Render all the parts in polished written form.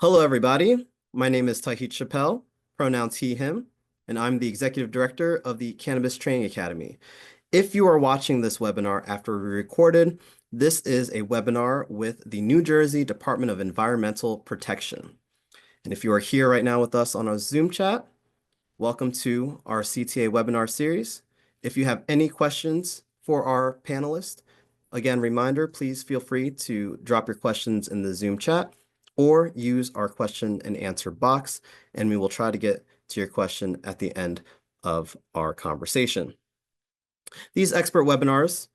Hello, everybody. My name is Tahit Chappelle, pronouns he, him, and I'm the Executive Director of the Cannabis Training Academy. If you are watching this webinar after we recorded, this is a webinar with the New Jersey Department of Environmental Protection. And if you are here right now with us on our Zoom chat, welcome to our CTA webinar series. If you have any questions for our panelists, again, reminder, please feel free to drop your questions in the Zoom chat or use our question and answer box, and we will try to get to your question at the end of our conversation. These expert webinars,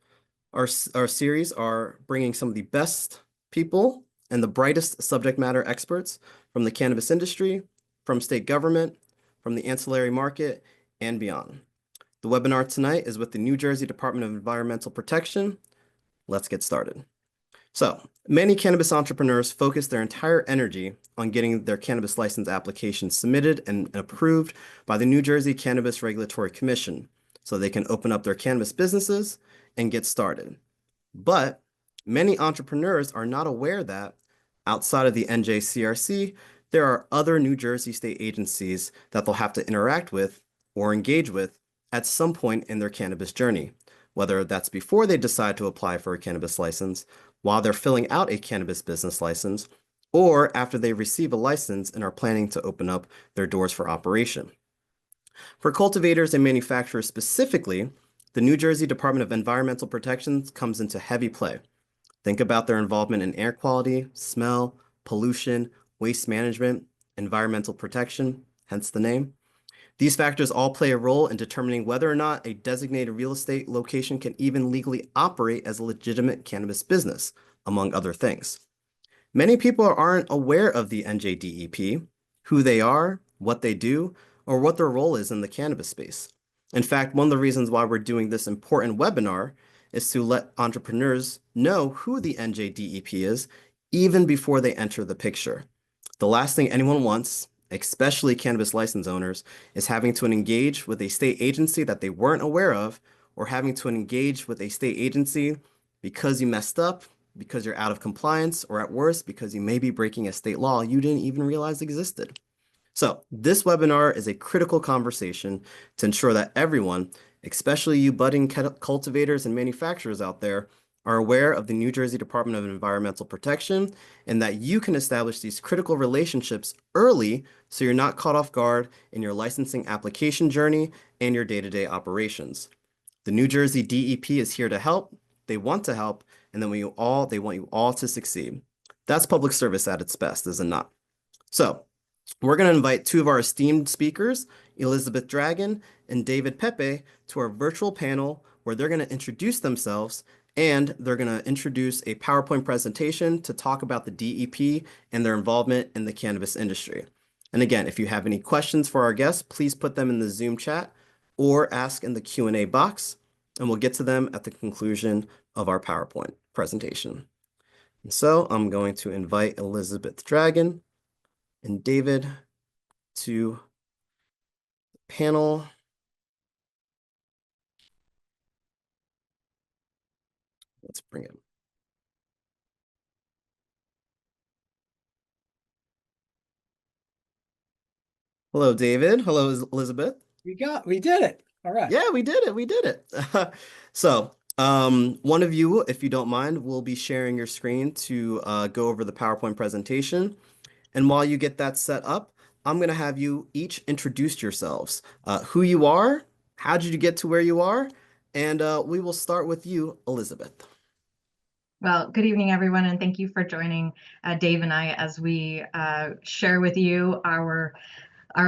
our series, are bringing some of the best people and the brightest subject matter experts from the cannabis industry, from state government, from the ancillary market, and beyond. The webinar tonight is with the New Jersey Department of Environmental Protection. Let's get started. So, many cannabis entrepreneurs focus their entire energy on getting their cannabis license application submitted and approved by the New Jersey Cannabis Regulatory Commission so they can open up their cannabis businesses and get started. But many entrepreneurs are not aware that outside of the NJCRC, there are other New Jersey state agencies that they'll have to interact with or engage with at some point in their cannabis journey, whether that's before they decide to apply for a cannabis license, while they're filling out a cannabis business license, or after they receive a license and are planning to open up their doors for operation. For cultivators and manufacturers specifically, the New Jersey Department of Environmental Protection comes into heavy play. Think about their involvement in air quality, smell, pollution, waste management, environmental protection, hence the name. These factors all play a role in determining whether or not a designated real estate location can even legally operate as a legitimate cannabis business, among other things. Many people aren't aware of the NJDEP, who they are, what they do, or what their role is in the cannabis space. In fact, one of the reasons why we're doing this important webinar is to let entrepreneurs know who the NJDEP is even before they enter the picture. The last thing anyone wants, especially cannabis license owners, is having to engage with a state agency that they weren't aware of, or having to engage with a state agency because you messed up, because you're out of compliance, or at worst, because you may be breaking a state law you didn't even realize existed. So this webinar is a critical conversation to ensure that everyone, especially you budding cultivators and manufacturers out there, are aware of the New Jersey Department of Environmental Protection and that you can establish these critical relationships early so you're not caught off guard in your licensing application journey and your day-to-day operations. The New Jersey DEP is here to help, they want to help, and then they want you all to succeed. That's public service at its best, is it not? So, we're going to invite two of our esteemed speakers, Elizabeth Dragon and David Pepe, to our virtual panel where they're going to introduce themselves and they're going to introduce a PowerPoint presentation to talk about the DEP and their involvement in the cannabis industry. And again, if you have any questions for our guests, please put them in the Zoom chat or ask in the Q&A box, and we'll get to them at the conclusion of our PowerPoint presentation. And so I'm going to invite Elizabeth Dragon and David to the panel. Let's bring him. Hello, David. Hello, Elizabeth. We did it. All right. Yeah, we did it. We did it. So, one of you, if you don't mind, will be sharing your screen to go over the PowerPoint presentation. And while you get that set up, I'm going to have you each introduce yourselves, who you are, how did you get to where you are, and we will start with you, Elizabeth. Well, good evening, everyone, and thank you for joining Dave and I as we share with you our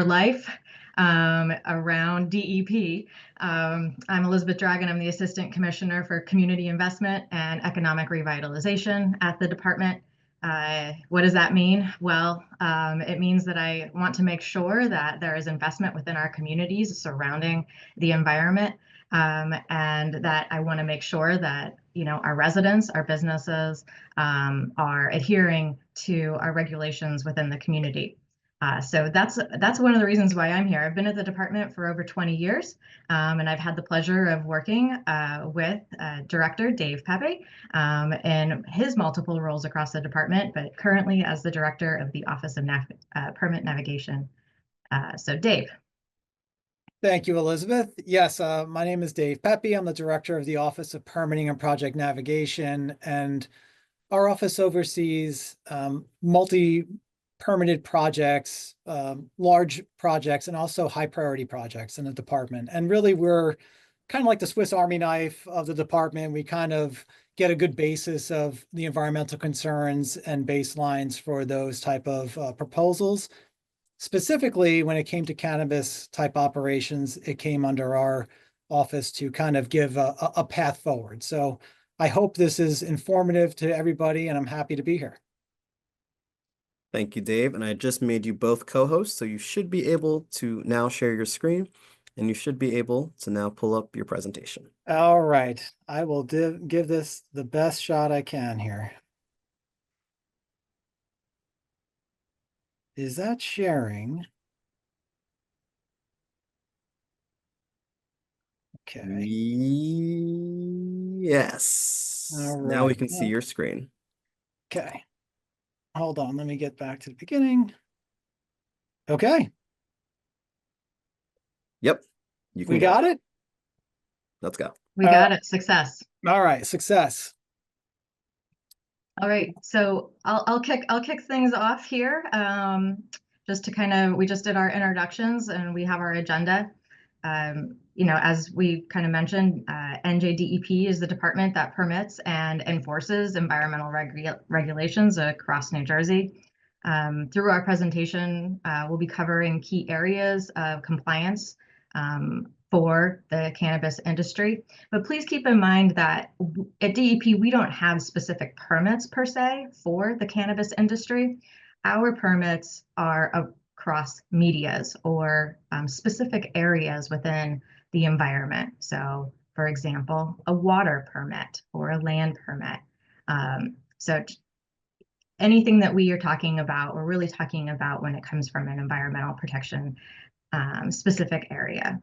life around DEP. I'm Elizabeth Dragon. I'm the Assistant Commissioner for Community Investment and Economic Revitalization at the department. What does that mean? Well, it means that I want to make sure that there is investment within our communities surrounding the environment, and that I want to make sure that our residents, our businesses, are adhering to our regulations within the community. So that's one of the reasons why I'm here. I've been at the department for over 20 years, and I've had the pleasure of working with Director Dave Pepe in his multiple roles across the department, but currently as the Director of the Office of Permit Navigation. So Dave. Thank you, Elizabeth. Yes, my name is Dave Pepe. I'm the Director of the Office of Permitting and Project Navigation, and our office oversees multi-permitted projects, large projects, and also high-priority projects in the department. And really, we're kind of like the Swiss Army knife of the department. We kind of get a good basis of the environmental concerns and baselines for those type of proposals. Specifically, when it came to cannabis type operations, it came under our office to kind of give a path forward. So I hope this is informative to everybody, and I'm happy to be here. Thank you, Dave. And I just made you both co-hosts, so you should be able to now share your screen, and you should be able to now pull up your presentation. All right, I will give this the best shot I can here. Is that sharing? Okay. Yes. All Now we right. can see your screen. Okay. Hold on. Let me get back to the beginning. Okay. Yep. You can We go. got it. Let's go. We got it. Success. All right. Success. All right, so I'll kick things off here. Just to kind of, we just did our introductions and we have our agenda. You know, as we kind of mentioned, NJDEP is the department that permits and enforces environmental regulations across New Jersey. Through our presentation, we'll be covering key areas of compliance for the cannabis industry. But please keep in mind that at DEP, we don't have specific permits per se for the cannabis industry. Our permits are across medias or specific areas within the environment. So, for example, a water permit or a land permit. So anything that we are talking about, we're really talking about when it comes from an environmental protection specific area.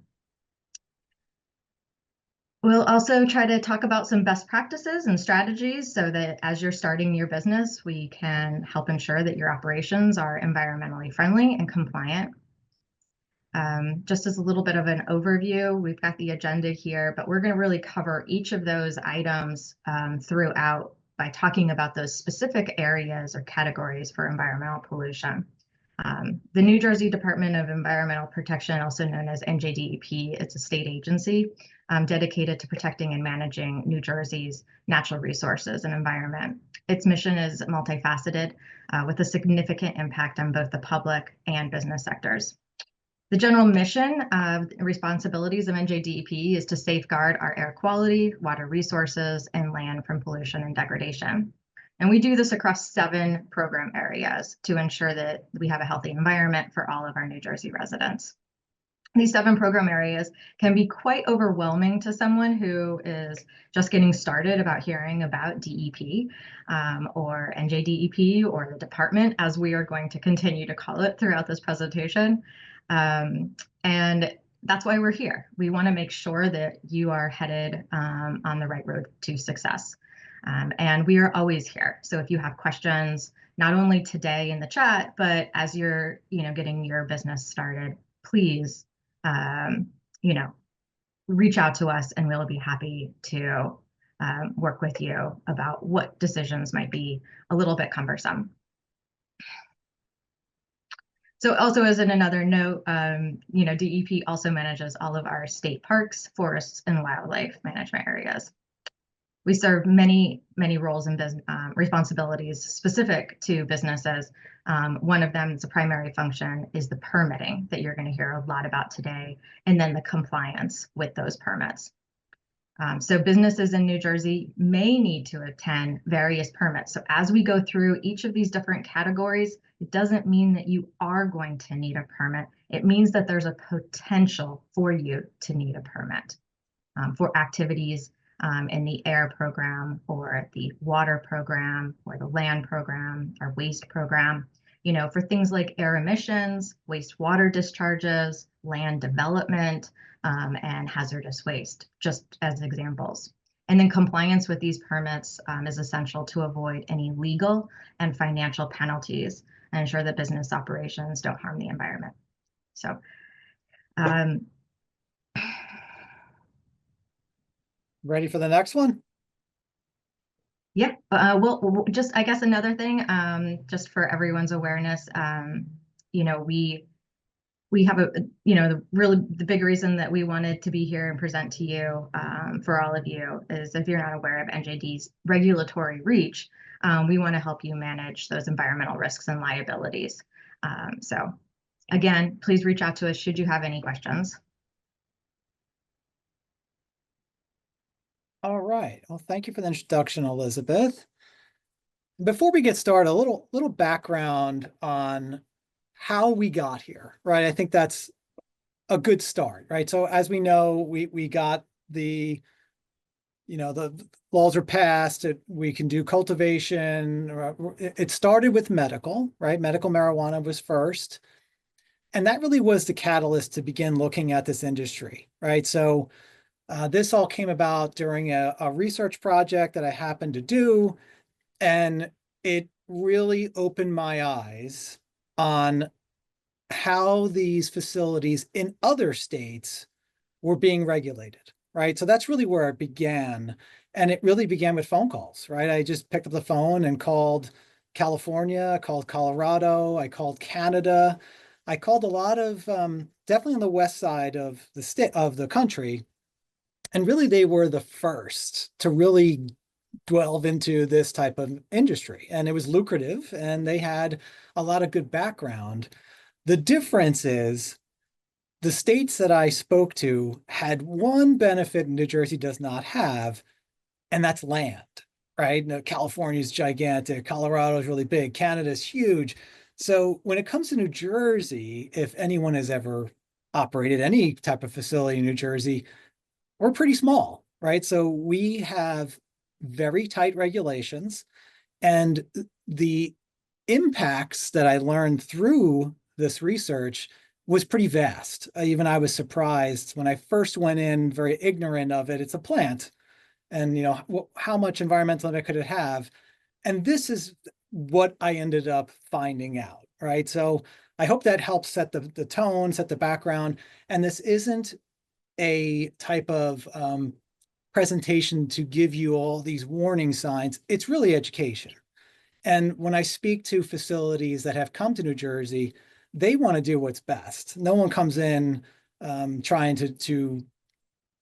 We'll also try to talk about some best practices and strategies so that as you're starting your business, we can help ensure that your operations are environmentally friendly and compliant. Just as a little bit of an overview, we've got the agenda here, but we're going to really cover each of those items throughout by talking about those specific areas or categories for environmental pollution. The New Jersey Department of Environmental Protection, also known as NJDEP, it's a state agency dedicated to protecting and managing New Jersey's natural resources and environment. Its mission is multifaceted with a significant impact on both the public and business sectors. The general mission of responsibilities of NJDEP is to safeguard our air quality, water resources, and land from pollution and degradation. And we do this across 7 program areas to ensure that we have a healthy environment for all of our New Jersey residents. These 7 program areas can be quite overwhelming to someone who is just getting started about hearing about DEP or NJDEP or the department, as we are going to continue to call it throughout this presentation. And that's why we're here. We want to make sure that you are headed on the right road to success. And we are always here. So if you have questions, not only today in the chat, but as you're, getting your business started, please, reach out to us and we'll be happy to work with you about what decisions might be a little bit cumbersome. So also as another note, DEP also manages all of our state parks, forests, and wildlife management areas. We serve many, many roles and responsibilities specific to businesses. One of them, the primary function, is the permitting that you're going to hear a lot about today, and then the compliance with those permits. So businesses in New Jersey may need to attend various permits. So as we go through each of these different categories, it doesn't mean that you are going to need a permit. It means that there's a potential for you to need a permit for activities in the air program or the water program or the land program or waste program. for things like air emissions, wastewater discharges, land development, and hazardous waste, just as examples. And then compliance with these permits is essential to avoid any legal and financial penalties and ensure that business operations don't harm the environment. So, ready for the next one? yeah, well, just I guess another thing, just for everyone's awareness, we have the big reason that we wanted to be here and present to you, for all of you, is if you're not aware of NJD's regulatory reach, we want to help you manage those environmental risks and liabilities. So again, please reach out to us should you have any questions. All right. Well, thank you for the introduction, Elizabeth. Before we get started, a little background on how we got here, right? I think that's a good start, right? So as we know, we got the laws are passed. We can do cultivation. It started with medical, right? Medical marijuana was first. And that really was the catalyst to begin looking at this industry, right? So this all came about during a research project that I happened to do, and it really opened my eyes on how these facilities in other states were being regulated, right? So that's really where it began. And it really began with phone calls, right? I just picked up the phone and called California, called Colorado, I called Canada. I called a lot of, definitely on the west side of the state of the country. And really, they were the first to really delve into this type of industry. And it was lucrative, and they had a lot of good background. The difference is the states that I spoke to had one benefit New Jersey does not have, and that's land, right? Now, California is gigantic. Colorado is really big. Canada is huge. So when it comes to New Jersey, if anyone has ever operated any type of facility in New Jersey, we're pretty small, right? So we have very tight regulations, and the impacts that I learned through this research was pretty vast. Even I was surprised when I first went in, very ignorant of it. It's a plant, and how much environmental impact could it have? And this is what I ended up finding out, right? So I hope that helps set the tone, set the background. And this isn't a type of presentation to give you all these warning signs. It's really education. And when I speak to facilities that have come to New Jersey, they want to do what's best. No one comes in trying to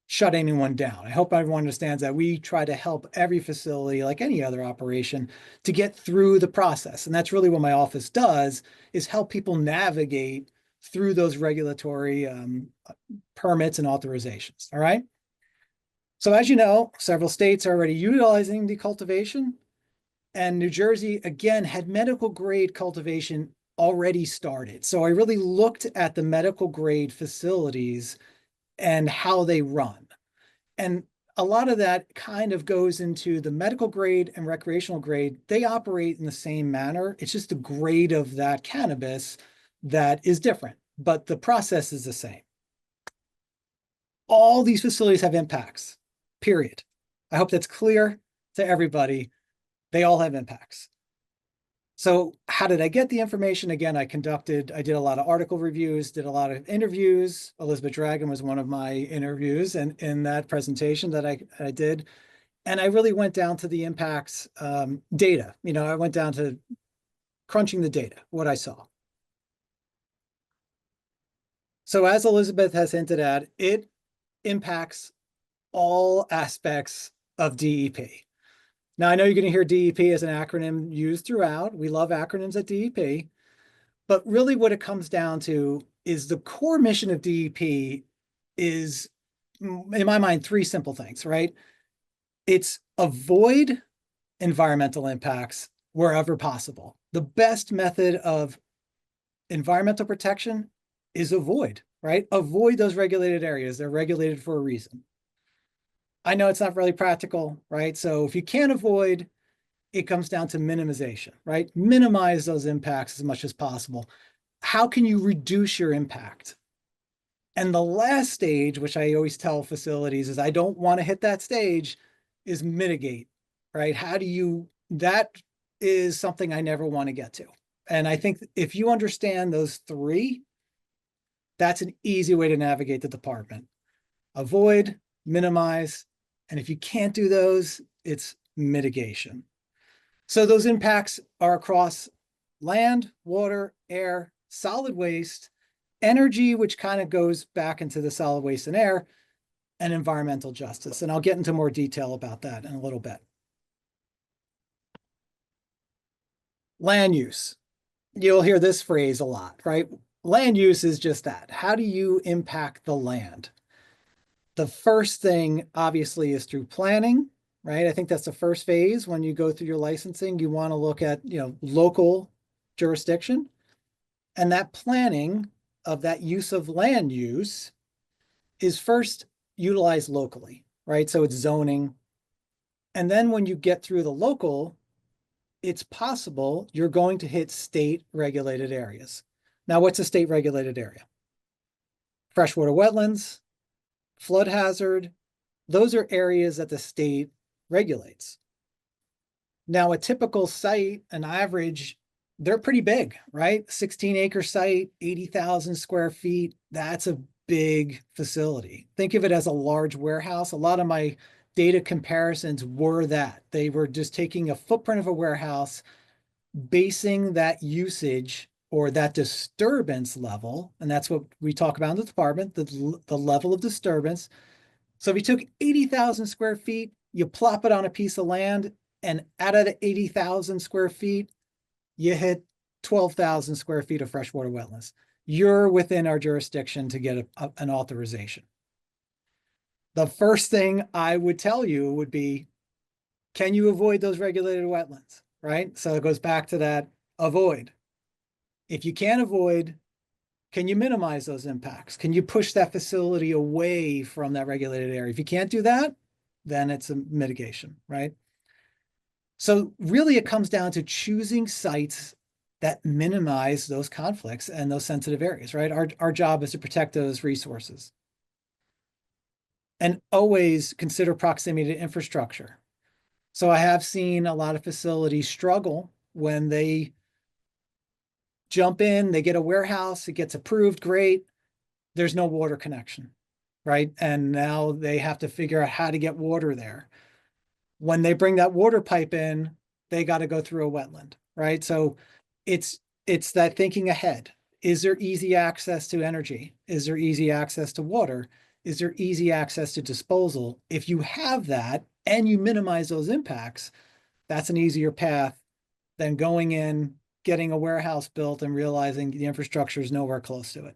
shut anyone down. I hope everyone understands that we try to help every facility, like any other operation, to get through the process. And that's really what my office does, is help people navigate through those regulatory permits and authorizations. All right. So as you know, several states are already utilizing the cultivation, and New Jersey, again, had medical grade cultivation already started. So I really looked at the medical grade facilities and how they run. And a lot of that kind of goes into the medical grade and recreational grade. They operate in the same manner. It's just the grade of that cannabis that is different, but the process is the same. All these facilities have impacts, period. I hope that's clear to everybody. They all have impacts. So how did I get the information? Again, I did a lot of article reviews, did a lot of interviews. Elizabeth Dragon was one of my interviews in that presentation that I did. And I really went down to the impacts data. I went down to crunching the data, what I saw. So as Elizabeth has hinted at, it impacts all aspects of DEP. Now, I know you're going to hear DEP as an acronym used throughout. We love acronyms at DEP. But really what it comes down to is the core mission of DEP is, in my mind, three simple things, right? It's avoid environmental impacts wherever possible. The best method of environmental protection is avoid, right? Avoid those regulated areas. They're regulated for a reason. I know it's not really practical, right? So if you can't avoid, it comes down to minimization, right? Minimize those impacts as much as possible. How can you reduce your impact? And the last stage, which I always tell facilities is I don't want to hit that stage, is mitigate, right? That is something I never want to get to. And I think if you understand those three, that's an easy way to navigate the department. Avoid, minimize, and if you can't do those, it's mitigation. So those impacts are across land, water, air, solid waste, energy, which kind of goes back into the solid waste and air, and environmental justice. And I'll get into more detail about that in a little bit. Land use. You'll hear this phrase a lot, right? Land use is just that. How do you impact the land? The first thing, obviously, is through planning, right? I think that's the first phase. When you go through your licensing, you want to look at, local jurisdiction. And that planning of that use of land use is first utilized locally, right? So it's zoning. And then when you get through the local, it's possible you're going to hit state regulated areas. Now, what's a state regulated area? Freshwater wetlands, flood hazard, those are areas that the state regulates. Now, a typical site, an average, they're pretty big, right? 16-acre site, 80,000 square feet. That's a big facility. Think of it as a large warehouse. A lot of my data comparisons were that. They were just taking a footprint of a warehouse, basing that usage or that disturbance level, and that's what we talk about in the department, the level of disturbance. So if you took 80,000 square feet, you plop it on a piece of land, and out of the 80,000 square feet, you hit 12,000 square feet of freshwater wetlands. You're within our jurisdiction to get an authorization. The first thing I would tell you would be, can you avoid those regulated wetlands, right? So it goes back to that avoid. If you can't avoid, can you minimize those impacts? Can you push that facility away from that regulated area? If you can't do that, then it's a mitigation, right? So really it comes down to choosing sites that minimize those conflicts and those sensitive areas, right? Our job is to protect those resources. And always consider proximity to infrastructure. So I have seen a lot of facilities struggle when they jump in, they get a warehouse, it gets approved, great. There's no water connection, right? And now they have to figure out how to get water there. When they bring that water pipe in, they got to go through a wetland, right? So it's that thinking ahead. Is there easy access to energy? Is there easy access to water? Is there easy access to disposal? If you have that and you minimize those impacts, that's an easier path than going in, getting a warehouse built and realizing the infrastructure is nowhere close to it.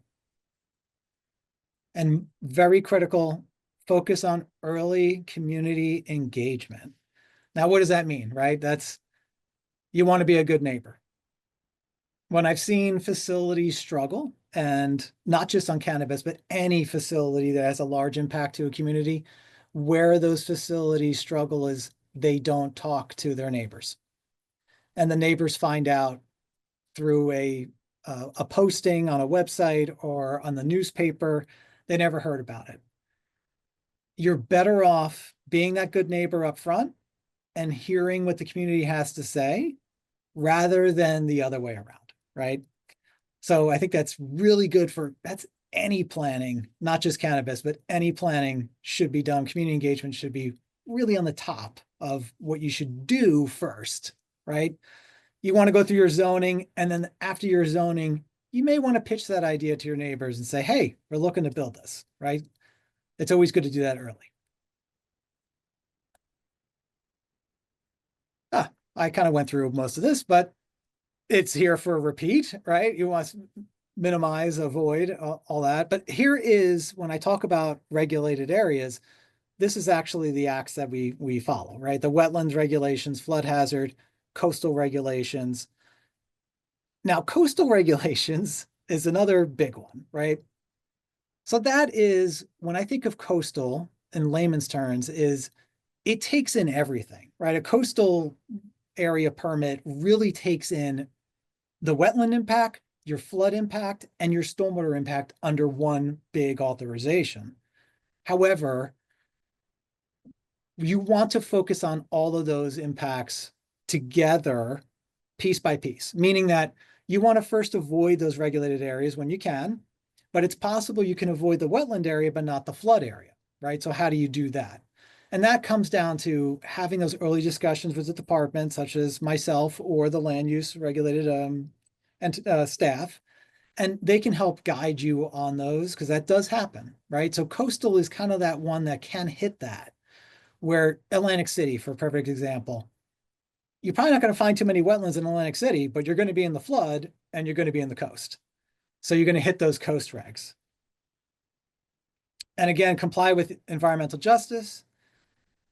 And very critical, focus on early community engagement. Now, what does that mean, right? You want to be a good neighbor. When I've seen facilities struggle, and not just on cannabis, but any facility that has a large impact to a community, where those facilities struggle is they don't talk to their neighbors. And the neighbors find out through a posting on a website or on the newspaper. They never heard about it. You're better off being that good neighbor up front and hearing what the community has to say rather than the other way around, right? So I think that's really good that's any planning, not just cannabis, but any planning should be done. Community engagement should be really on the top of what you should do first, right? You want to go through your zoning, and then after your zoning, you may want to pitch that idea to your neighbors and say, hey, we're looking to build this, right? It's always good to do that early. I kind of went through most of this, but it's here for a repeat, right? You want to minimize, avoid, all that. But here is, when I talk about regulated areas, this is actually the acts that we follow, right? The wetlands regulations, flood hazard, coastal regulations. Now, coastal regulations is another big one, right? So that is, when I think of coastal in layman's terms, is it takes in everything, right? A coastal area permit really takes in the wetland impact, your flood impact, and your stormwater impact under one big authorization. However, you want to focus on all of those impacts together, piece by piece, meaning that you want to first avoid those regulated areas when you can, but it's possible you can avoid the wetland area, but not the flood area, right? So how do you do that? And that comes down to having those early discussions with the department, such as myself or the land use regulated staff, and they can help guide you on those because that does happen, right? So coastal is kind of that one that can hit that, where Atlantic City, for a perfect example, you're probably not going to find too many wetlands in Atlantic City, but you're going to be in the flood and you're going to be in the coast. So you're going to hit those coast regs. And again, comply with environmental justice.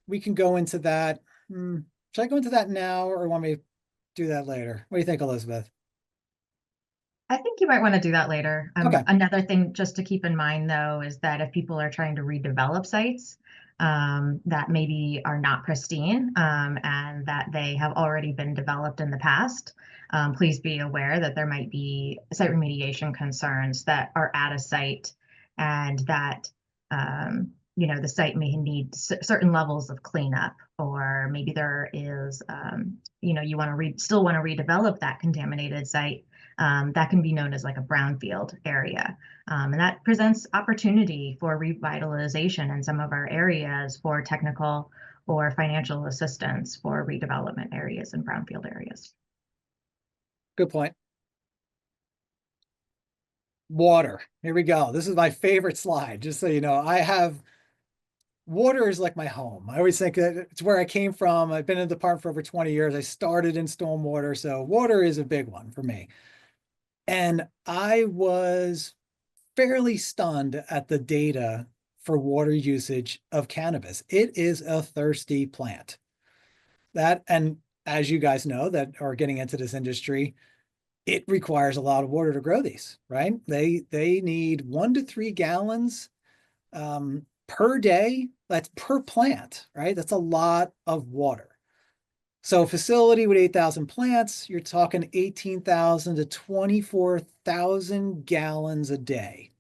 We can go into that. Should I go into that now or want me to do that later? What do you think, Elizabeth? I think you might want to do that later. Okay. Another thing just to keep in mind, though, is that if people are trying to redevelop sites that maybe are not pristine and that they have already been developed in the past, please be aware that there might be site remediation concerns that are at a site and that the site may need certain levels of cleanup, or maybe there is, you want to still want to redevelop that contaminated site. That can be known as like a brownfield area. And that presents opportunity for revitalization in some of our areas for technical or financial assistance for redevelopment areas and brownfield areas. Good point. Water. Here we go. This is my favorite slide, just so you know. Water is like my home. I always think that it's where I came from. I've been in the department for over 20 years. I started in stormwater, so water is a big one for me. And I was fairly stunned at the data for water usage of cannabis. It is a thirsty plant. And as you guys know that are getting into this industry, it requires a lot of water to grow these, right? They need 1 to 3 gallons per day. That's per plant, right? That's a lot of water. So a facility with 8,000 plants, you're talking 18,000 to 24,000 gallons a day.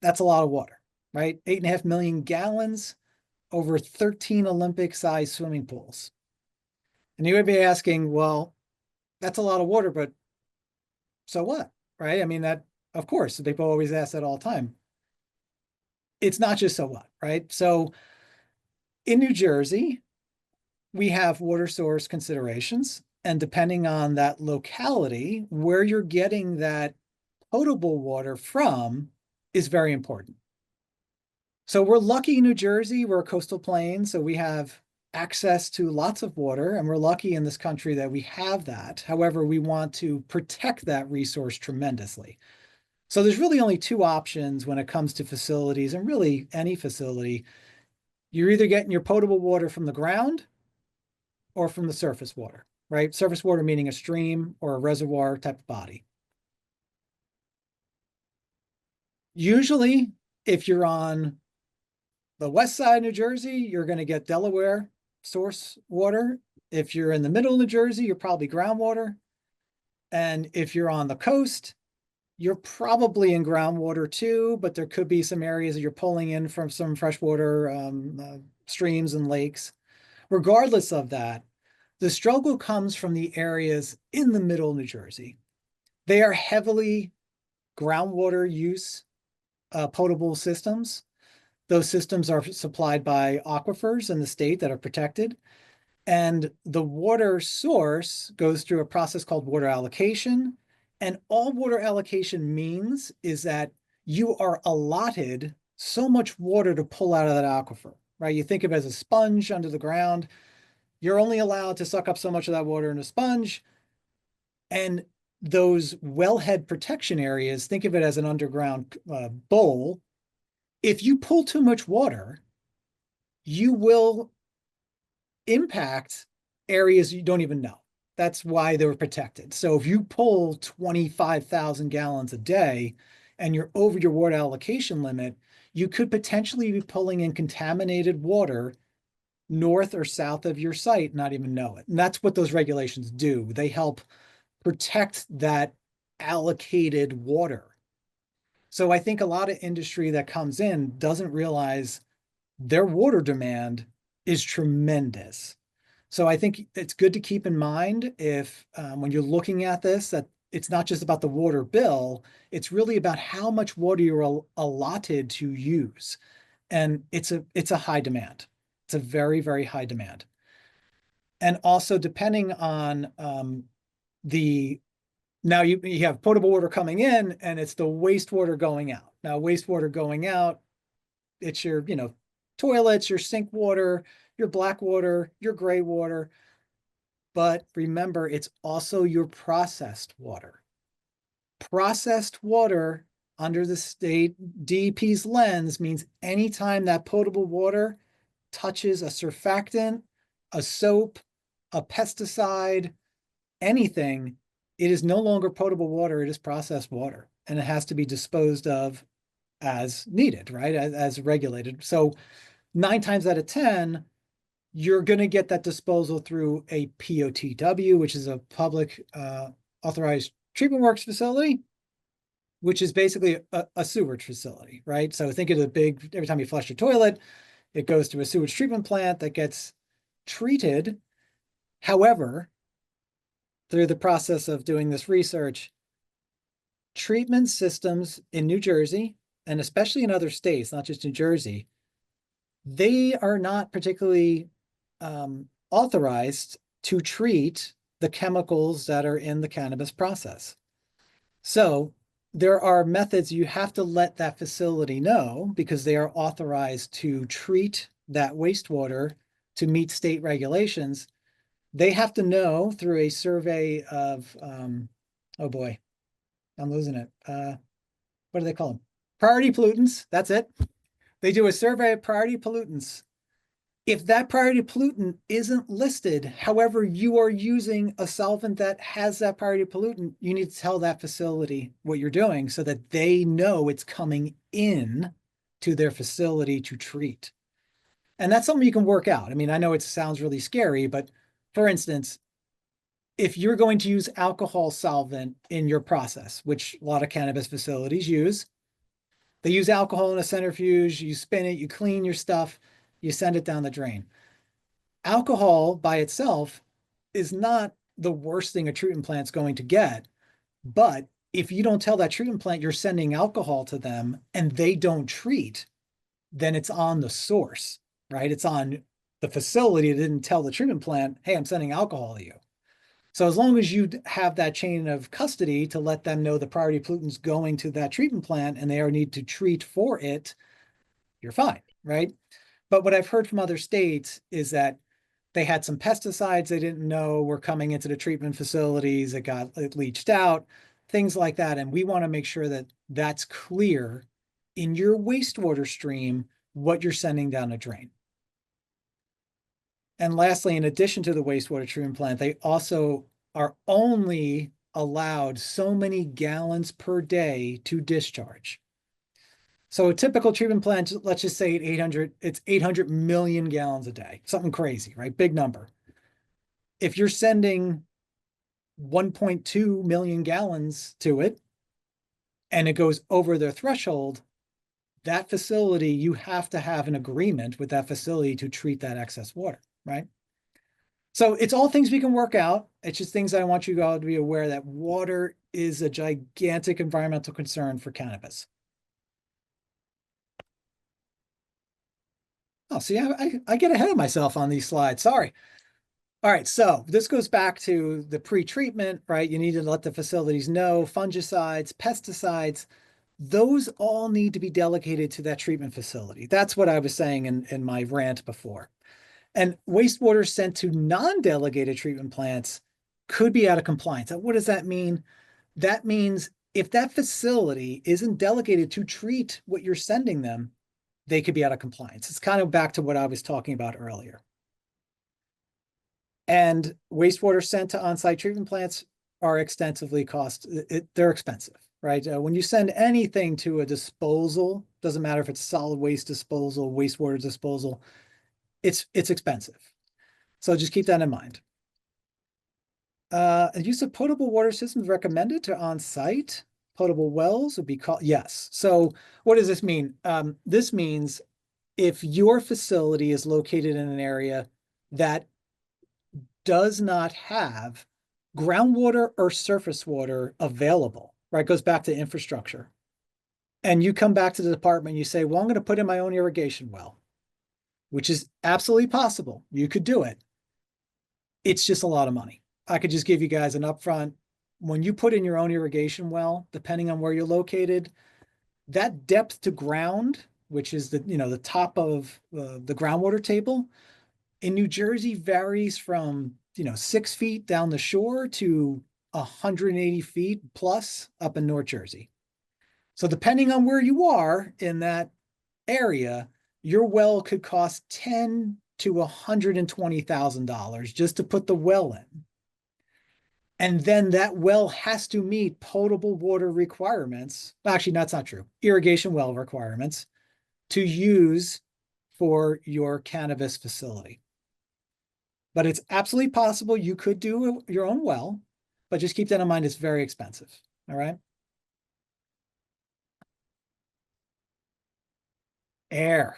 That's a lot of water, right? 8.5 million gallons over 13 Olympic-sized swimming pools. And you would be asking, well, that's a lot of water, but so what, right? I mean, that, of course, people always ask that all the time. It's not just so what, right? So in New Jersey, we have water source considerations, and depending on that locality, where you're getting that potable water from is very important. So we're lucky in New Jersey, we're a coastal plain, so we have access to lots of water, and we're lucky in this country that we have that. However, we want to protect that resource tremendously. So there's really only 2 options when it comes to facilities, and really any facility. You're either getting your potable water from the ground or from the surface water, right? Surface water meaning a stream or a reservoir type of body. Usually, if you're on the west side of New Jersey, you're going to get Delaware source water. If you're in the middle of New Jersey, you're probably groundwater. And if you're on the coast, you're probably in groundwater too, but there could be some areas that you're pulling in from some freshwater streams and lakes. Regardless of that, the struggle comes from the areas in the middle of New Jersey. They are heavily groundwater use potable systems. Those systems are supplied by aquifers in the state that are protected. And the water source goes through a process called water allocation. And all water allocation means is that you are allotted so much water to pull out of that aquifer, right? You think of it as a sponge under the ground. You're only allowed to suck up so much of that water in a sponge. And those wellhead protection areas, think of it as an underground bowl. If you pull too much water, you will impact areas you don't even know. That's why they were protected. So if you pull 25,000 gallons a day and you're over your water allocation limit, you could potentially be pulling in contaminated water north or south of your site, not even know it. And that's what those regulations do. They help protect that allocated water. So I think a lot of industry that comes in doesn't realize their water demand is tremendous. So I think it's good to keep in mind if when you're looking at this, that it's not just about the water bill, it's really about how much water you're allotted to use. And it's a high demand. It's a very, very high demand. And also depending on now you have potable water coming in and it's the wastewater going out. Now wastewater going out, it's your, toilets, your sink water, your black water, your gray water. But remember, it's also your processed water. Processed water under the state DEP's lens means anytime that potable water touches a surfactant, a soap, a pesticide, anything, it is no longer potable water, it is processed water. And it has to be disposed of as needed, right? As regulated. So 9 times out of 10, you're going to get that disposal through a POTW, which is a public authorized treatment works facility, which is basically a sewage facility, right? So think of every time you flush your toilet, it goes to a sewage treatment plant that gets treated. However, through the process of doing this research, treatment systems in New Jersey, and especially in other states, not just New Jersey, they are not particularly authorized to treat the chemicals that are in the cannabis process. So there are methods you have to let that facility know because they are authorized to treat that wastewater to meet state regulations. They have to know through a survey of, oh boy, I'm losing it. What do they call them? Priority pollutants. That's it. They do a survey of priority pollutants. If that priority pollutant isn't listed, however, you are using a solvent that has that priority pollutant, you need to tell that facility what you're doing so that they know it's coming in to their facility to treat. And that's something you can work out. I mean, I know it sounds really scary, but for instance, if you're going to use alcohol solvent in your process, which a lot of cannabis facilities use, they use alcohol in a centrifuge, you spin it, you clean your stuff, you send it down the drain. Alcohol by itself is not the worst thing a treatment plant's going to get. But if you don't tell that treatment plant you're sending alcohol to them and they don't treat, then it's on the source, right? It's on the facility that didn't tell the treatment plant, hey, I'm sending alcohol to you. So as long as you have that chain of custody to let them know the priority pollutant's going to that treatment plant and they are need to treat for it, you're fine, right? But what I've heard from other states is that they had some pesticides they didn't know were coming into the treatment facilities. It leached out, things like that. And we want to make sure that that's clear in your wastewater stream, what you're sending down the drain. And lastly, in addition to the wastewater treatment plant, they also are only allowed so many gallons per day to discharge. So a typical treatment plant, let's just say it's 800 million gallons a day, something crazy, right? Big number. If you're sending 1.2 million gallons to it and it goes over their threshold, that facility, you have to have an agreement with that facility to treat that excess water, right? So it's all things we can work out. It's just things I want you all to be aware that water is a gigantic environmental concern for cannabis. Oh, see, I get ahead of myself on these slides. Sorry. All right, so this goes back to the pre-treatment, right? You need to let the facilities know fungicides, pesticides, those all need to be delegated to that treatment facility. That's what I was saying in my rant before. And wastewater sent to non-delegated treatment plants could be out of compliance. What does that mean? That means if that facility isn't delegated to treat what you're sending them, they could be out of compliance. It's kind of back to what I was talking about earlier. And wastewater sent to on-site treatment plants are extensively they're expensive, right? When you send anything to a disposal, doesn't matter if it's solid waste disposal, wastewater disposal, it's expensive. So just keep that in mind. Use of potable water systems recommended to on-site. Potable wells would be called, yes. So what does this mean? This means if your facility is located in an area that does not have groundwater or surface water available, right? Goes back to infrastructure. And you come back to the department and you say, well, I'm going to put in my own irrigation well, which is absolutely possible. You could do it. It's just a lot of money. I could just give you guys an upfront. When you put in your own irrigation well, depending on where you're located, that depth to ground, which is the top of the groundwater table, in New Jersey varies from 6 feet down the shore to 180 feet plus up in North Jersey. So depending on where you are in that area, your well could cost $10,000 to $120,000 just to put the well in. And then that well has to meet potable water requirements. Actually, that's not true. Irrigation well requirements to use for your cannabis facility. But it's absolutely possible you could do your own well, but just keep that in mind, it's very expensive. All right. Air.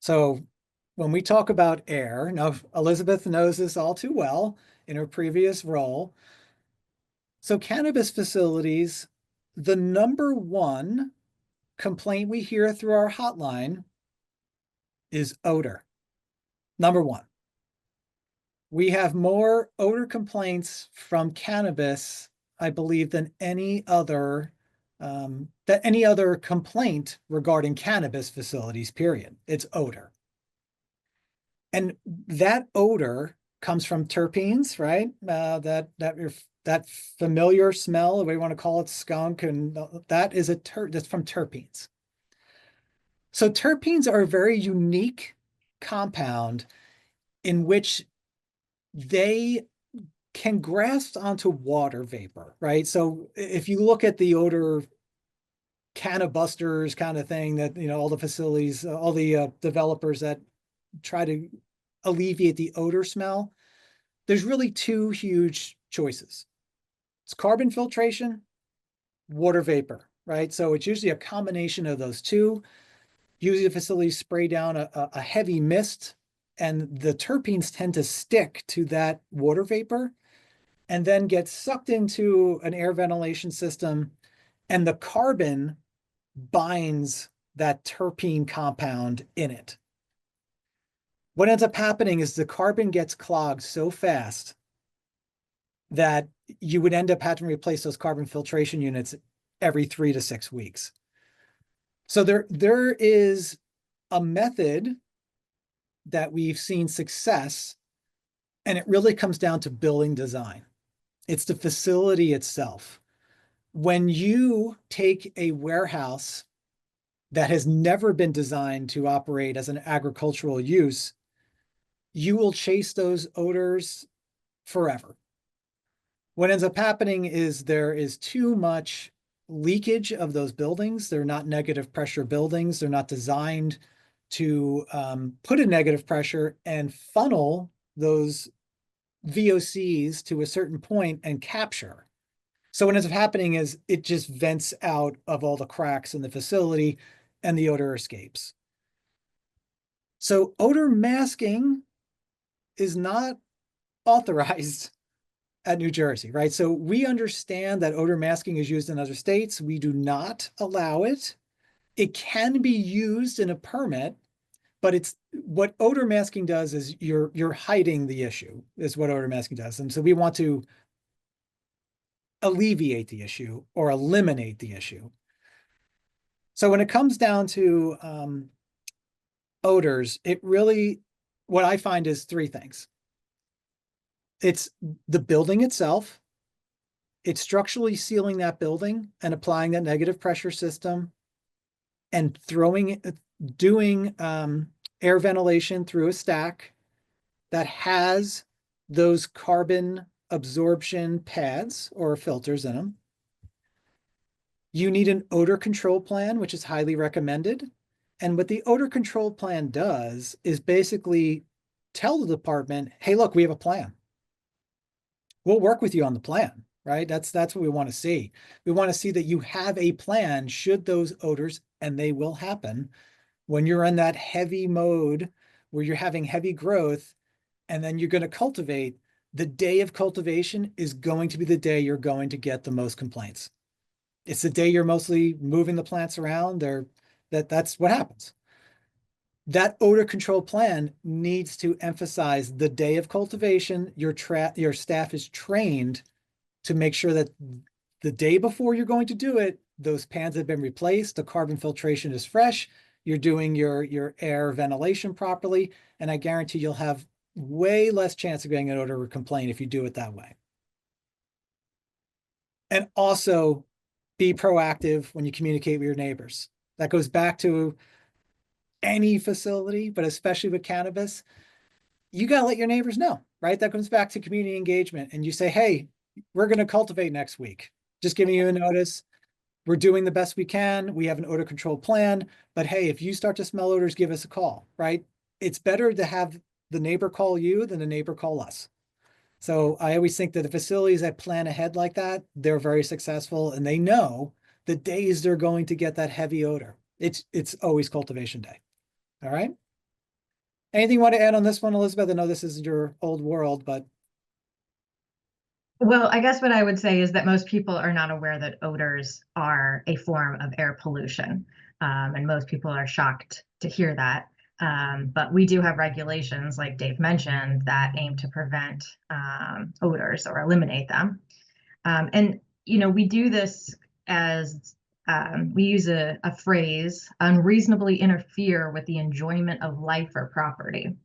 So when we talk about air, now Elizabeth knows this all too well in her previous role. So cannabis facilities, the number one complaint we hear through our hotline is odor. Number one. We have more odor complaints from cannabis, I believe, than any other complaint regarding cannabis facilities, period. It's odor. And that odor comes from terpenes, right? That familiar smell, we want to call it skunk, and that's from terpenes. So terpenes are a very unique compound in which they can grasp onto water vapor, right? So if you look at the odor cannabusters kind of thing that, all the facilities, all the developers that try to alleviate the odor smell, there's really two huge choices. It's carbon filtration, water vapor, right? So it's usually a combination of those two. Usually the facilities spray down a heavy mist, and the terpenes tend to stick to that water vapor and then get sucked into an air ventilation system, and the carbon binds that terpene compound in it. What ends up happening is the carbon gets clogged so fast that you would end up having to replace those carbon filtration units every 3 to 6 weeks. So there is a method that we've seen success, and it really comes down to building design. It's the facility itself. When you take a warehouse that has never been designed to operate as an agricultural use, you will chase those odors forever. What ends up happening is there is too much leakage of those buildings. They're not negative pressure buildings. They're not designed to put a negative pressure and funnel those VOCs to a certain point and capture. So what ends up happening is it just vents out of all the cracks in the facility and the odor escapes. So odor masking is not authorized at New Jersey, right? So we understand that odor masking is used in other states. We do not allow it. It can be used in a permit, but it's what odor masking does is you're hiding the issue, is what odor masking does. And so we want to alleviate the issue or eliminate the issue. So when it comes down to odors, what I find is 3 things. It's the building itself. It's structurally sealing that building and applying that negative pressure system and doing air ventilation through a stack that has those carbon absorption pads or filters in them. You need an odor control plan, which is highly recommended. And what the odor control plan does is basically tell the department, hey, look, we have a plan. We'll work with you on the plan, right? That's what we want to see. We want to see that you have a plan should those odors, and they will happen, when you're in that heavy mode where you're having heavy growth, and then you're going to cultivate. The day of cultivation is going to be the day you're going to get the most complaints. It's the day you're mostly moving the plants around. That's what happens. That odor control plan needs to emphasize the day of cultivation. Your staff is trained to make sure that the day before you're going to do it, those pans have been replaced, the carbon filtration is fresh, you're doing your air ventilation properly, and I guarantee you'll have way less chance of getting an odor complaint if you do it that way. And also be proactive when you communicate with your neighbors. That goes back to any facility, but especially with cannabis. You got to let your neighbors know, right? That comes back to community engagement. And you say, hey, we're going to cultivate next week. Just giving you a notice. We're doing the best we can. We have an odor control plan. But hey, if you start to smell odors, give us a call, right? It's better to have the neighbor call you than the neighbor call us. So I always think that the facilities that plan ahead like that, they're very successful, and they know the days they're going to get that heavy odor. It's always cultivation day. All right. Anything you want to add on this one, Elizabeth? I know this is your old world, but. Well, I guess what I would say is that most people are not aware that odors are a form of air pollution. And most people are shocked to hear that. But we do have regulations, like Dave mentioned, that aim to prevent odors or eliminate them. And, we do this as we use a phrase, unreasonably interfere with the enjoyment of life or property.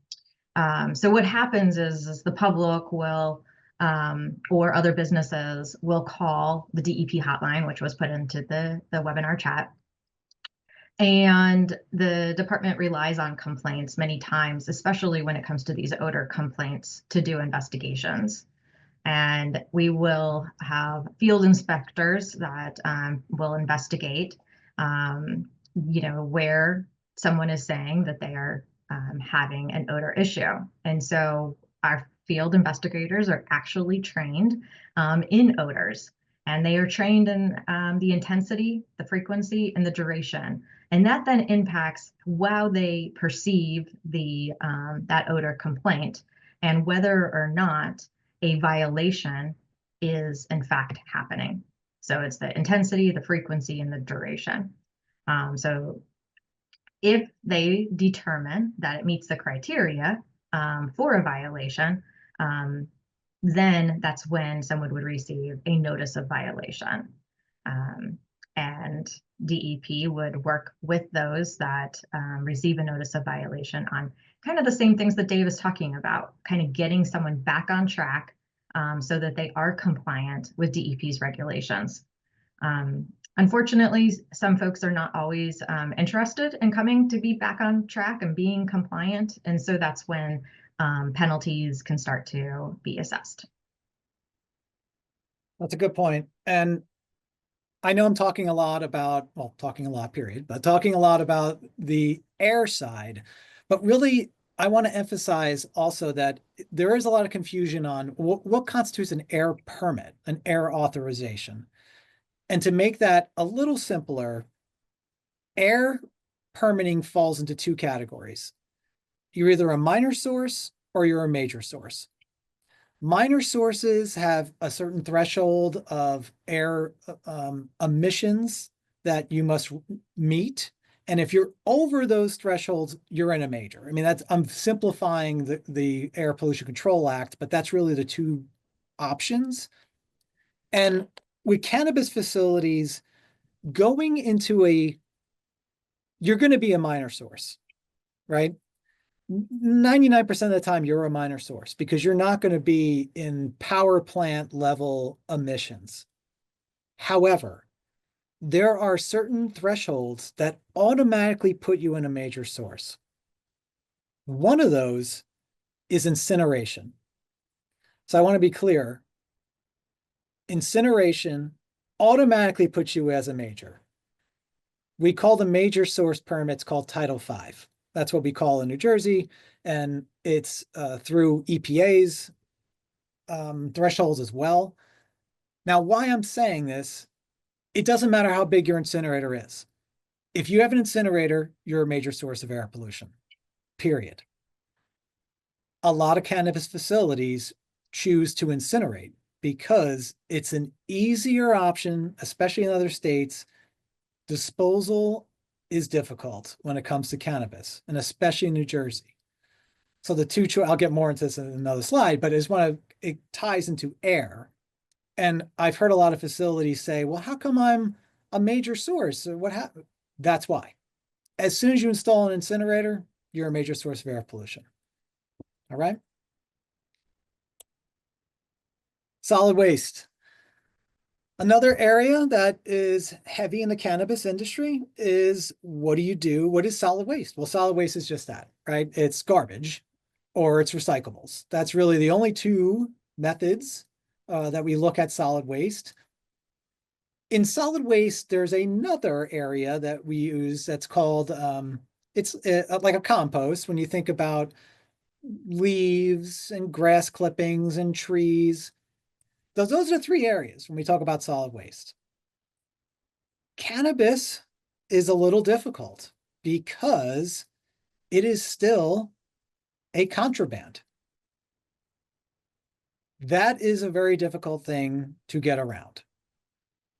So what happens is the public will, or other businesses will call the DEP hotline, which was put into the webinar chat. And the department relies on complaints many times, especially when it comes to these odor complaints, to do investigations. And we will have field inspectors that will investigate, where someone is saying that they are having an odor issue. And so our field investigators are actually trained in odors, and they are trained in the intensity, the frequency, and the duration. And that then impacts how they perceive that odor complaint and whether or not a violation is in fact happening. So it's the intensity, the frequency, and the duration. So if they determine that it meets the criteria for a violation, then that's when someone would receive a notice of violation. And DEP would work with those that receive a notice of violation on kind of the same things that Dave is talking about, kind of getting someone back on track so that they are compliant with DEP's regulations. Unfortunately, some folks are not always interested in coming to be back on track and being compliant. And so that's when penalties can start to be assessed. That's a good point. And I know I'm talking a lot about, well, talking a lot, period, but talking a lot about the air side. But really, I want to emphasize also that there is a lot of confusion on what constitutes an air permit, an air authorization. And to make that a little simpler, air permitting falls into two categories. You're either a minor source or you're a major source. Minor sources have a certain threshold of air emissions that you must meet. And if you're over those thresholds, you're in a major. I mean, I'm simplifying the Air Pollution Control Act, but that's really the two options. And with cannabis facilities, going into you're going to be a minor source, right? 99% of the time you're a minor source because you're not going to be in power plant level emissions. However, there are certain thresholds that automatically put you in a major source. One of those is incineration. So I want to be clear. Incineration automatically puts you as a major. We call the major source permits called Title V. That's what we call in New Jersey, and it's through EPA's thresholds as well. Now, why I'm saying this, it doesn't matter how big your incinerator is. If you have an incinerator, you're a major source of air pollution, period. A lot of cannabis facilities choose to incinerate because it's an easier option, especially in other states. Disposal is difficult when it comes to cannabis, and especially in New Jersey. So the two, I'll get more into this in another slide, but it ties into air. And I've heard a lot of facilities say, well, how come I'm a major source? What happened? That's why. As soon as you install an incinerator, you're a major source of air pollution. All right. Solid waste. Another area that is heavy in the cannabis industry is, what do you do? What is solid waste? Well, solid waste is just that, right? It's garbage or it's recyclables. That's really the only two methods that we look at solid waste. In solid waste, there's another area that we use that's called, it's like a compost. When you think about leaves and grass clippings and trees, those are the three areas when we talk about solid waste. Cannabis is a little difficult because it is still a contraband. That is a very difficult thing to get around.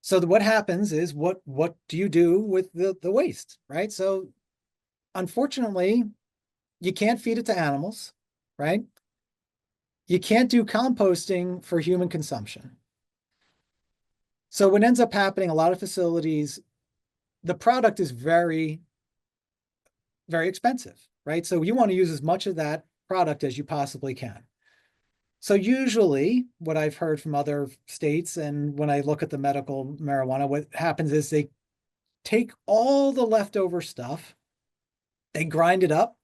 So what happens is, what do you do with the waste, right? So unfortunately, you can't feed it to animals, right? You can't do composting for human consumption. So what ends up happening, a lot of facilities, the product is very, very expensive, right? So you want to use as much of that product as you possibly can. So usually what I've heard from other states, and when I look at the medical marijuana, what happens is they take all the leftover stuff, they grind it up,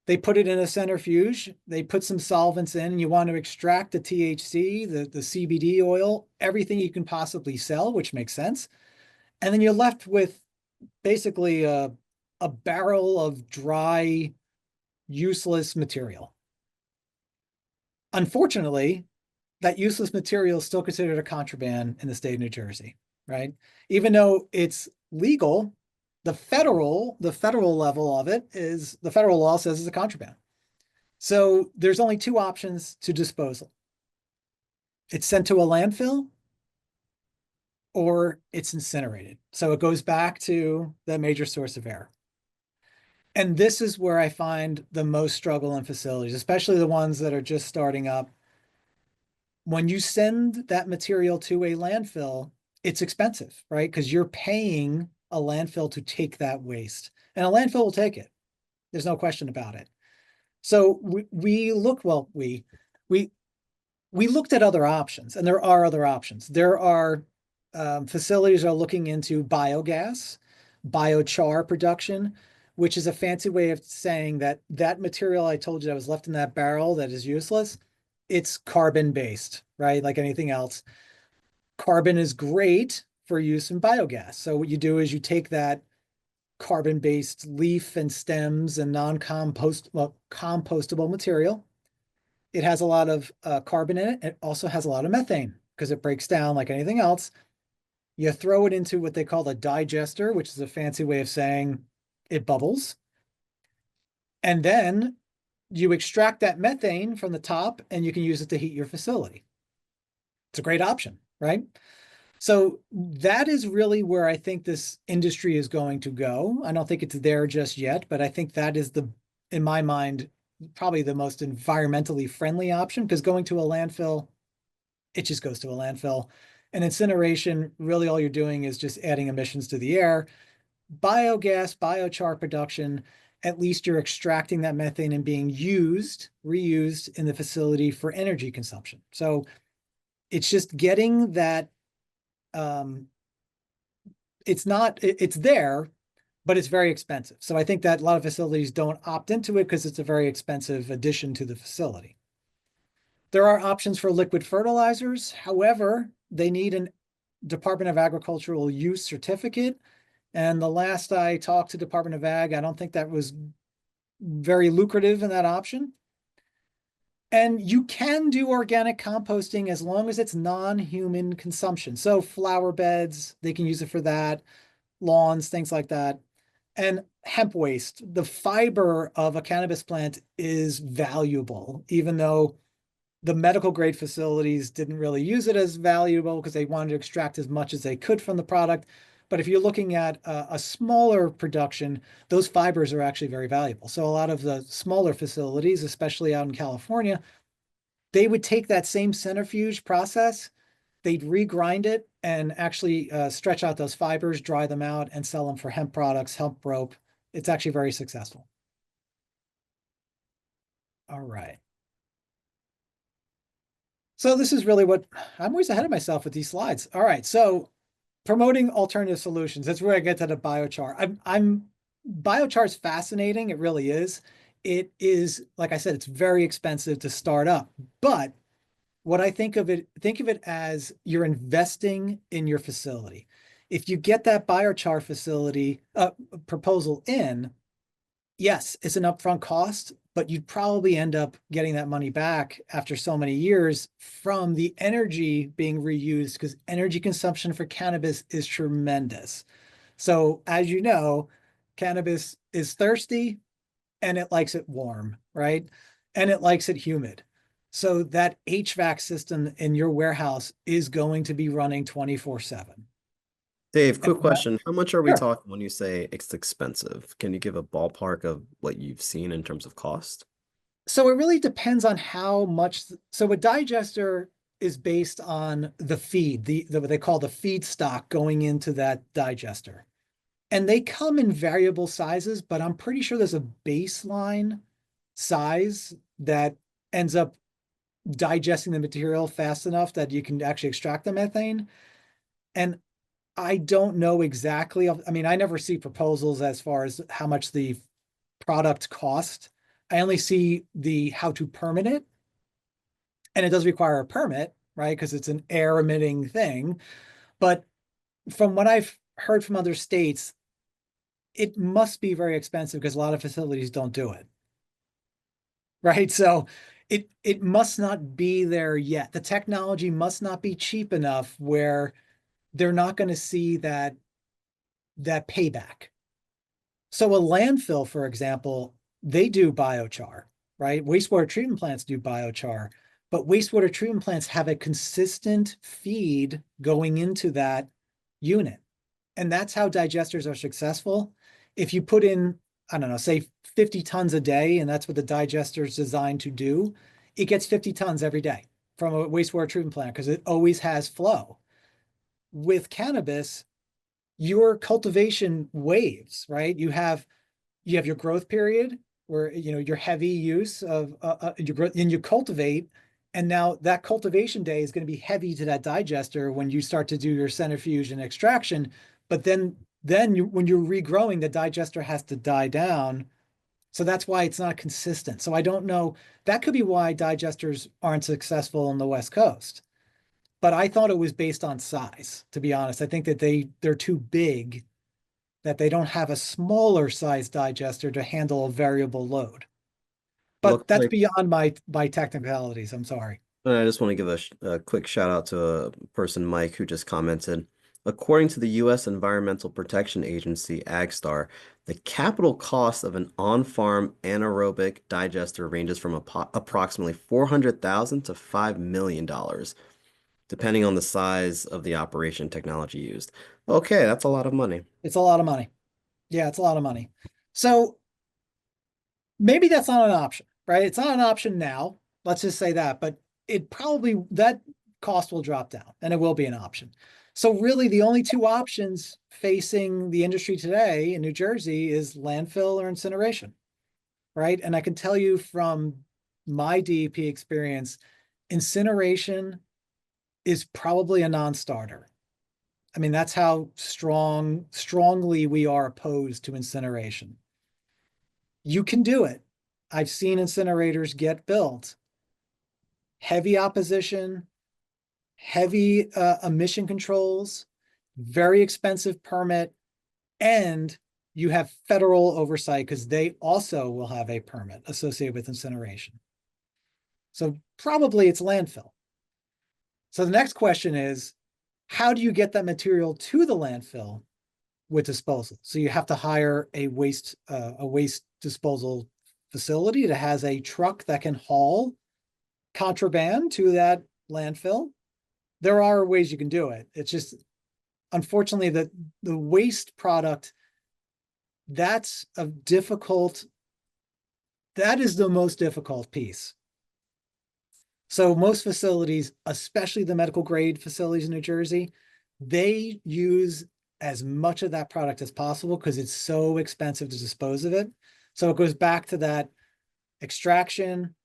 they put it in a centrifuge, they put some solvents in, and you want to extract the THC, the CBD oil, everything you can possibly sell, which makes sense. And then you're left with basically a barrel of dry, useless material. Unfortunately, that useless material is still considered a contraband in the state of New Jersey, right? Even though it's legal, the federal level of it is, the federal law says it's a contraband. So there's only two options to disposal. It's sent to a landfill or it's incinerated. So it goes back to the major source of air. And this is where I find the most struggle in facilities, especially the ones that are just starting up. When you send that material to a landfill, it's expensive, right? Because you're paying a landfill to take that waste, and a landfill will take it. There's no question about it. So we looked at other options, and there are other options. There are facilities are looking into biogas, biochar production, which is a fancy way of saying that that material I told you that was left in that barrel that is useless, it's carbon based, right? Like anything else. Carbon is great for use in biogas. So what you do is you take that carbon-based leaf and stems and compostable material. It has a lot of carbon in it. It also has a lot of methane because it breaks down like anything else. You throw it into what they call a digester, which is a fancy way of saying it bubbles. And then you extract that methane from the top and you can use it to heat your facility. It's a great option, right? So that is really where I think this industry is going to go. I don't think it's there just yet, but I think that is in my mind, probably the most environmentally friendly option, because going to a landfill, it just goes to a landfill. And incineration, really all you're doing is just adding emissions to the air. Biogas, biochar production, at least you're extracting that methane and being reused in the facility for energy consumption. So it's just getting that, it's there, but it's very expensive. So I think that a lot of facilities don't opt into it because it's a very expensive addition to the facility. There are options for liquid fertilizers. However, they need a Department of Agricultural Use certificate, And the last I talked to Department of Ag, I don't think that was very lucrative in that option. And you can do organic composting as long as it's non-human consumption. So flower beds, they can use it for that, lawns, things like that. And hemp waste, the fiber of a cannabis plant is valuable, even though the medical grade facilities didn't really use it as valuable because they wanted to extract as much as they could from the product. But if you're looking at a smaller production, those fibers are actually very valuable. So a lot of the smaller facilities, especially out in California, they would take that same centrifuge process, they'd regrind it and actually stretch out those fibers, dry them out, and sell them for hemp products, hemp rope. It's actually very successful. All right. So this is really what I'm always ahead of myself with these slides. All right. So promoting alternative solutions. That's where I get to the biochar. Biochar is fascinating. It really is. It is, like I said, it's very expensive to start up. But what I think of it as you're investing in your facility. If you get that biochar facility proposal in, yes, it's an upfront cost, but you'd probably end up getting that money back after so many years from the energy being reused, because energy consumption for cannabis is tremendous. So as you know, cannabis is thirsty and it likes it warm, right? And it likes it humid. So that HVAC system in your warehouse is going to be running 24/7. Dave, quick question. How much are we Sure. talking when you say it's expensive? Can you give a ballpark of what you've seen in terms of cost? So it really depends on how much. So a digester is based on the feed, what they call the feedstock going into that digester. And they come in variable sizes, but I'm pretty sure there's a baseline size that ends up digesting the material fast enough that you can actually extract the methane. And I don't know exactly. I mean, I never see proposals as far as how much the product cost. I only see the how to permit it. And it does require a permit, right? Because it's an air emitting thing. But from what I've heard from other states, it must be very expensive because a lot of facilities don't do it. Right. So it must not be there yet. The technology must not be cheap enough where they're not going to see that payback. So a landfill, for example, they do biochar, right? Wastewater treatment plants do biochar, but wastewater treatment plants have a consistent feed going into that unit. And that's how digesters are successful. If you put in, I don't know, say 50 tons a day, and that's what the digester is designed to do, it gets 50 tons every day from a wastewater treatment plant because it always has flow. With cannabis, your cultivation waves, right? You have your growth period where your heavy use of your growth, and you cultivate, and now that cultivation day is going to be heavy to that digester when you start to do your centrifuge and extraction. But then when you're regrowing, the digester has to die down. So that's why it's not consistent. So I don't know. That could be why digesters aren't successful on the West Coast. But I thought it was based on size, to be honest. I think that they're too big, that they don't have a smaller size digester to handle a variable load. But Looks that's like beyond my technicalities. I'm sorry. I just want to give a quick shout out to a person, Mike, who just commented. According to the U.S. Environmental Protection Agency, AgStar, the capital cost of an on-farm anaerobic digester ranges from approximately $400,000 to $5 million, depending on the size of the operation technology used. Okay, that's a lot of money. It's a lot of money. Yeah, it's a lot of money. So maybe that's not an option, right? It's not an option now. Let's just say that, but that cost will drop down and it will be an option. So really the only two options facing the industry today in New Jersey is landfill or incineration, right? And I can tell you from my DEP experience, incineration is probably a non-starter. I mean, that's how strongly we are opposed to incineration. You can do it. I've seen incinerators get built. Heavy opposition, heavy emission controls, very expensive permit. And you have federal oversight because they also will have a permit associated with incineration. So probably it's landfill. So the next question is, how do you get that material to the landfill with disposal? So you have to hire a waste disposal facility that has a truck that can haul contraband to that landfill. There are ways you can do it. It's just, unfortunately, that the waste product, that is the most difficult piece. So most facilities, especially the medical grade facilities in New Jersey, they use as much of that product as possible because it's so expensive to dispose of it. So it goes back to that extraction,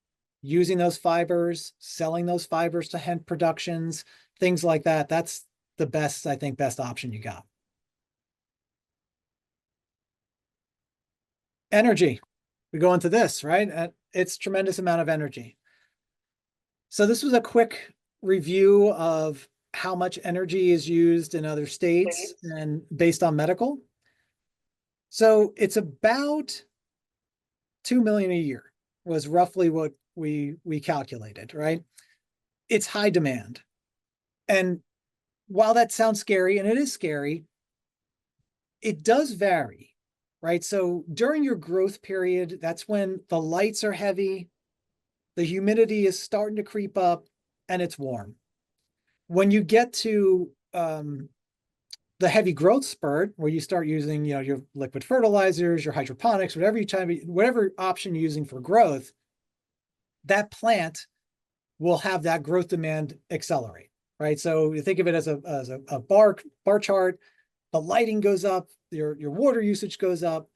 using those fibers, selling those fibers to hemp productions, things like that. That's the best, I think, best option you got. Energy. We go into this, right? It's tremendous amount of energy. So this was a quick review of how much energy is used in other states and based on medical. So it's about 2 million a year was roughly what we calculated, right? It's high demand. And while that sounds scary, and it is scary, it does vary, right? So during your growth period, that's when the lights are heavy, the humidity is starting to creep up, and it's warm. When you get to the heavy growth spurt, where you start using, your liquid fertilizers, your hydroponics, whatever option you're using for growth, that plant will have that growth demand accelerate, right? So you think of it as a bar chart. The lighting goes up, your water usage goes up,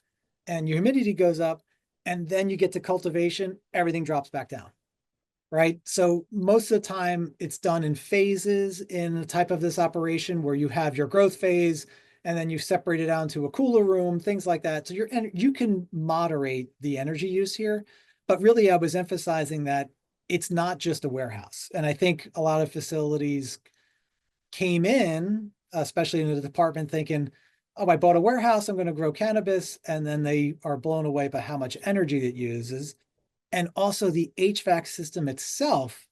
and your humidity goes up, and then you get to cultivation, everything drops back down, right? So most of the time it's done in phases in the type of this operation where you have your growth phase and then you separate it out to a cooler room, things like that. So you can moderate the energy use here, but really I was emphasizing that it's not just a warehouse. And I think a lot of facilities came in, especially in the department, thinking, oh, I bought a warehouse, I'm going to grow cannabis. And then they are blown away by how much energy it uses. And also the HVAC system itself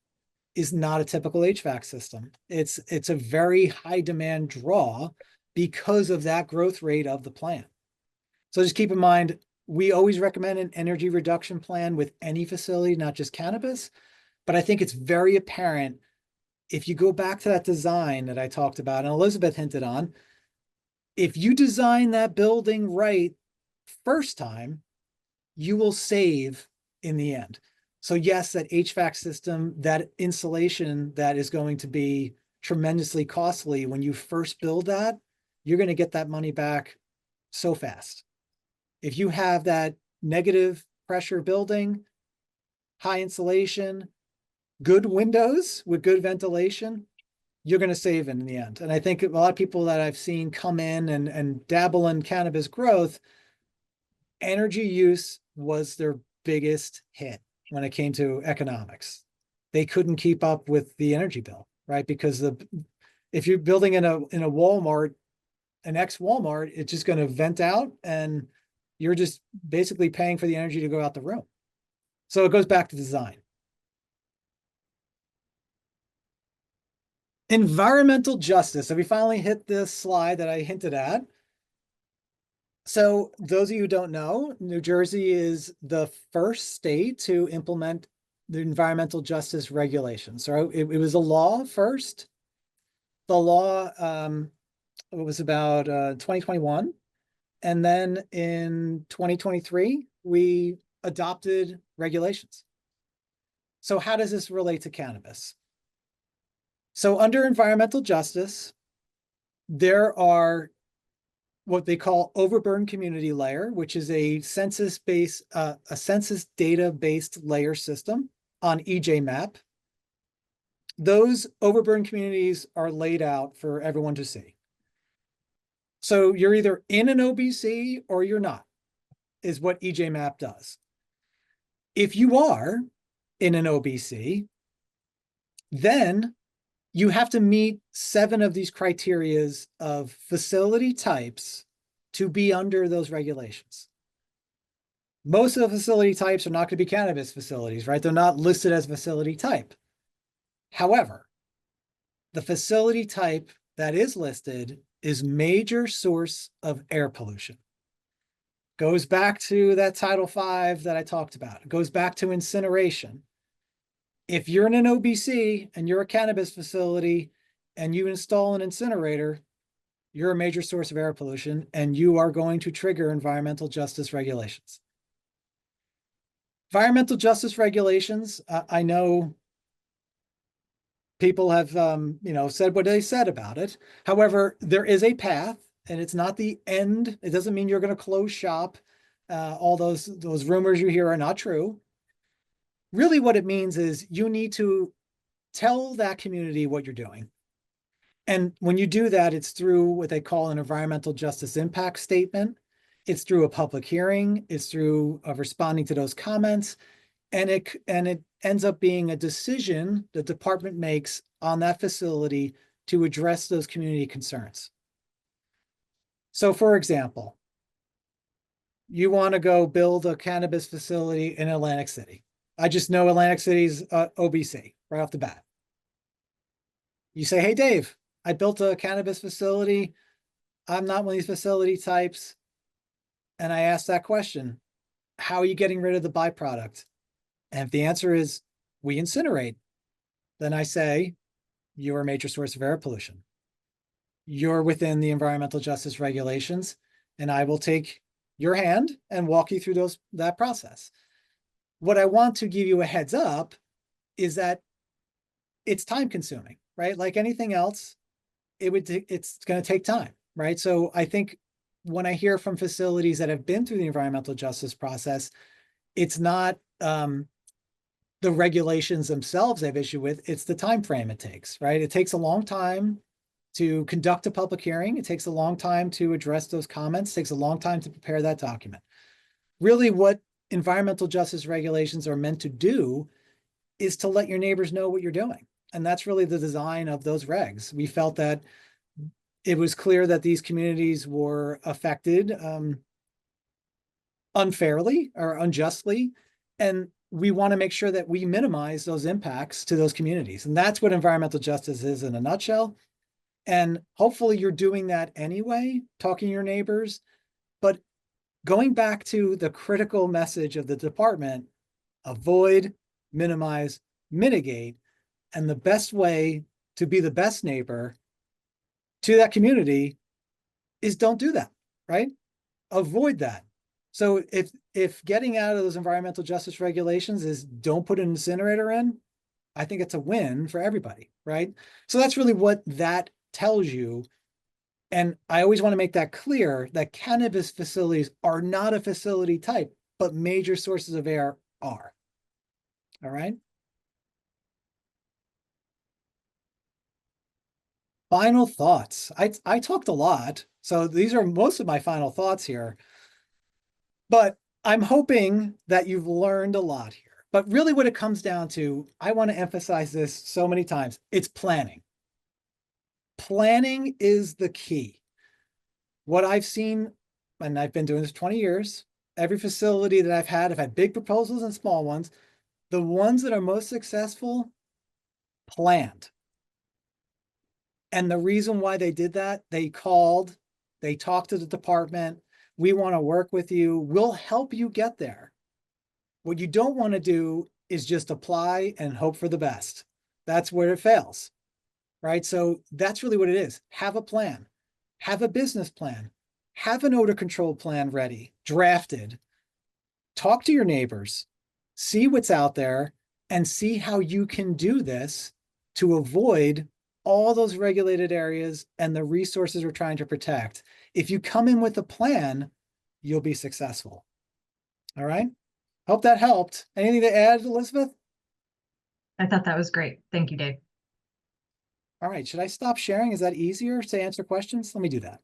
is not a typical HVAC system. It's a very high demand draw because of that growth rate of the plant. So just keep in mind, we always recommend an energy reduction plan with any facility, not just cannabis. But I think it's very apparent if you go back to that design that I talked about and Elizabeth hinted on, if you design that building right first time, you will save in the end. So yes, that HVAC system, that insulation, that is going to be tremendously costly. When you first build that, you're going to get that money back so fast. If you have that negative pressure building, high insulation, good windows with good ventilation, you're going to save in the end. And I think a lot of people that I've seen come in and dabble in cannabis growth, energy use was their biggest hit when it came to economics. They couldn't keep up with the energy bill, right? Because if you're building in a Walmart, an ex-Walmart, it's just going to vent out and you're just basically paying for the energy to go out the room. So it goes back to design. Environmental justice. So we finally hit this slide that I hinted at. So those of you who don't know, New Jersey is the first state to implement the environmental justice regulations. So it was a law first. The law was about 2021. And then in 2023, we adopted regulations. So how does this relate to cannabis? So under environmental justice, there are what they call overburden community layer, which is a census data-based layer system on EJ map. Those overburden communities are laid out for everyone to see. So you're either in an OBC or you're not, is what EJ map does. If you are in an OBC, then you have to meet 7 of these criterias of facility types to be under those regulations. Most of the facility types are not going to be cannabis facilities, right? They're not listed as facility type. However, the facility type that is listed is major source of air pollution. Goes back to that Title V that I talked about. It goes back to incineration. If you're in an OBC and you're a cannabis facility and you install an incinerator, you're a major source of air pollution and you are going to trigger environmental justice regulations. Environmental justice regulations, I know people have said what they said about it. However, there is a path and it's not the end. It doesn't mean you're going to close shop. All those rumors you hear are not true. Really what it means is you need to tell that community what you're doing. And when you do that, it's through what they call an environmental justice impact statement. It's through a public hearing. It's through responding to those comments. And it ends up being a decision the department makes on that facility to address those community concerns. So for example, you want to go build a cannabis facility in Atlantic City. I just know Atlantic City's OBC right off the bat. You say, hey, Dave, I built a cannabis facility. I'm not one of these facility types. And I ask that question, how are you getting rid of the byproduct? And if the answer is we incinerate, then I say you're a major source of air pollution. You're within the environmental justice regulations, and I will take your hand and walk you through that process. What I want to give you a heads up is that it's time consuming, right? Like anything else, it's going to take time, right? So I think when I hear from facilities that have been through the environmental justice process, it's not the regulations themselves they've issued with, it's the time frame it takes, right? It takes a long time to conduct a public hearing. It takes a long time to address those comments. It takes a long time to prepare that document. Really what environmental justice regulations are meant to do is to let your neighbors know what you're doing. And that's really the design of those regs. We felt that it was clear that these communities were affected unfairly or unjustly. And we want to make sure that we minimize those impacts to those communities. And that's what environmental justice is in a nutshell. And hopefully you're doing that anyway, talking to your neighbors. But going back to the critical message of the department, avoid, minimize, mitigate. And the best way to be the best neighbor to that community is don't do that, right? Avoid that. So if getting out of those environmental justice regulations is don't put an incinerator in, I think it's a win for everybody, right? So that's really what that tells you. And I always want to make that clear that cannabis facilities are not a facility type, but major sources of air are. All right. Final thoughts. I talked a lot, so these are most of my final thoughts here. But I'm hoping that you've learned a lot here. But really what it comes down to, I want to emphasize this so many times, it's planning. Planning is the key. What I've seen, and I've been doing this 20 years, every facility that I've had big proposals and small ones. The ones that are most successful, planned. And the reason why they did that, they called, they talked to the department. We want to work with you. We'll help you get there. What you don't want to do is just apply and hope for the best. That's where it fails, right? So that's really what it is. Have a plan, have a business plan, have an odor control plan ready, drafted, talk to your neighbors, see what's out there, and see how you can do this to avoid all those regulated areas and the resources we're trying to protect. If you come in with a plan, you'll be successful. All right. Hope that helped. Anything to add, Elizabeth? I thought that was great. Thank you, Dave. All right. Should I stop sharing? Is that easier to answer questions? Let me do that.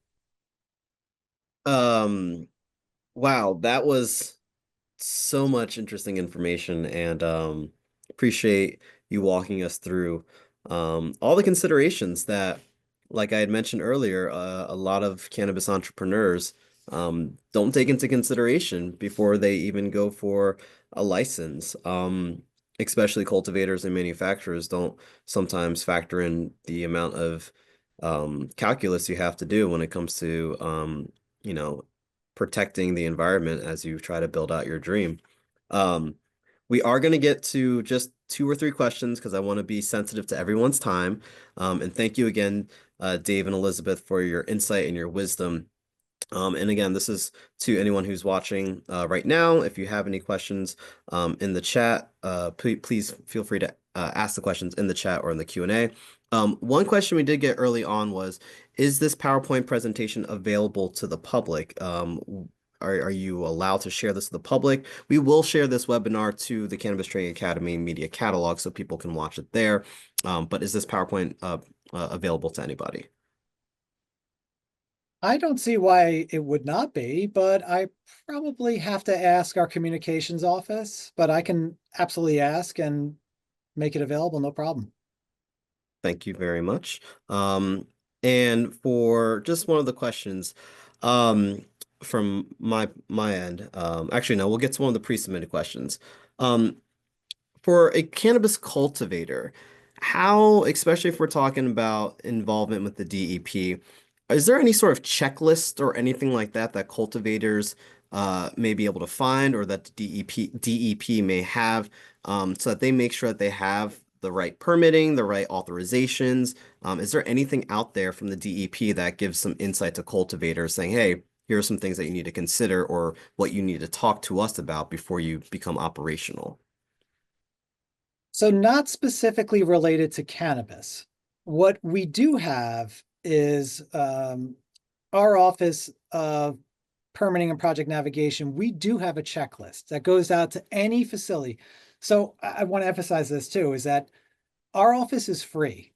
Wow, that was so much interesting information, and appreciate you walking us through all the considerations that, like I had mentioned earlier, a lot of cannabis entrepreneurs don't take into consideration before they even go for a license. Especially cultivators and manufacturers don't sometimes factor in the amount of calculus you have to do when it comes to you know, protecting the environment as you try to build out your dream. Um, we are going to get to just 2 or 3 questions because I want to be sensitive to everyone's time. And thank you again, Dave and Elizabeth, for your insight and your wisdom. And again, this is to anyone who's watching right now. If you have any questions in the chat, please feel free to ask the questions in the chat or in the Q&A. One question we did get early on was, is this PowerPoint presentation available to the public? Are you allowed to share this to the public? We will share this webinar to the Cannabis Training Academy media catalog so people can watch it there. But is this PowerPoint available to anybody? I don't see why it would not be, but I probably have to ask our communications office, but I can absolutely ask and make it available, no problem. Thank you very much. And for just one of the questions, from my end, actually, no, we'll get to one of the pre-submitted questions. For a cannabis cultivator, how, especially if we're talking about involvement with the DEP, is there any sort of checklist or anything like that that cultivators may be able to find or that the DEP may have so that they make sure that they have the right permitting, the right authorizations? Is there anything out there from the DEP that gives some insight to cultivators saying, hey, here are some things that you need to consider or what you need to talk to us about before you become operational? So not specifically related to cannabis. What we do have is our Office of Permitting and Project Navigation. We do have a checklist that goes out to any facility. So I want to emphasize this too, is that our office is free.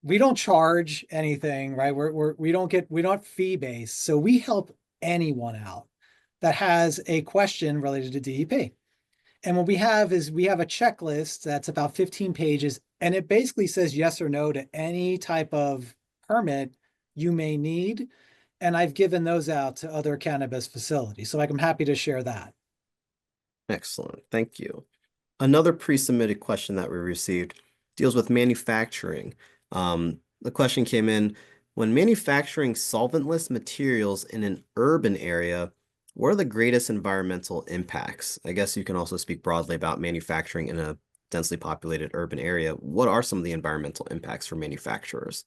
We don't charge anything, right? We don't fee based. So we help anyone out that has a question related to DEP. And what we have is we have a checklist that's about 15 pages, and it basically says yes or no to any type of permit you may need. And I've given those out to other cannabis facilities, so I'm happy to share that. Excellent. Thank you. Another pre-submitted question that we received deals with manufacturing. The question came in, when manufacturing solventless materials in an urban area, what are the greatest environmental impacts? I guess you can also speak broadly about manufacturing in a densely populated urban area. What are some of the environmental impacts for manufacturers?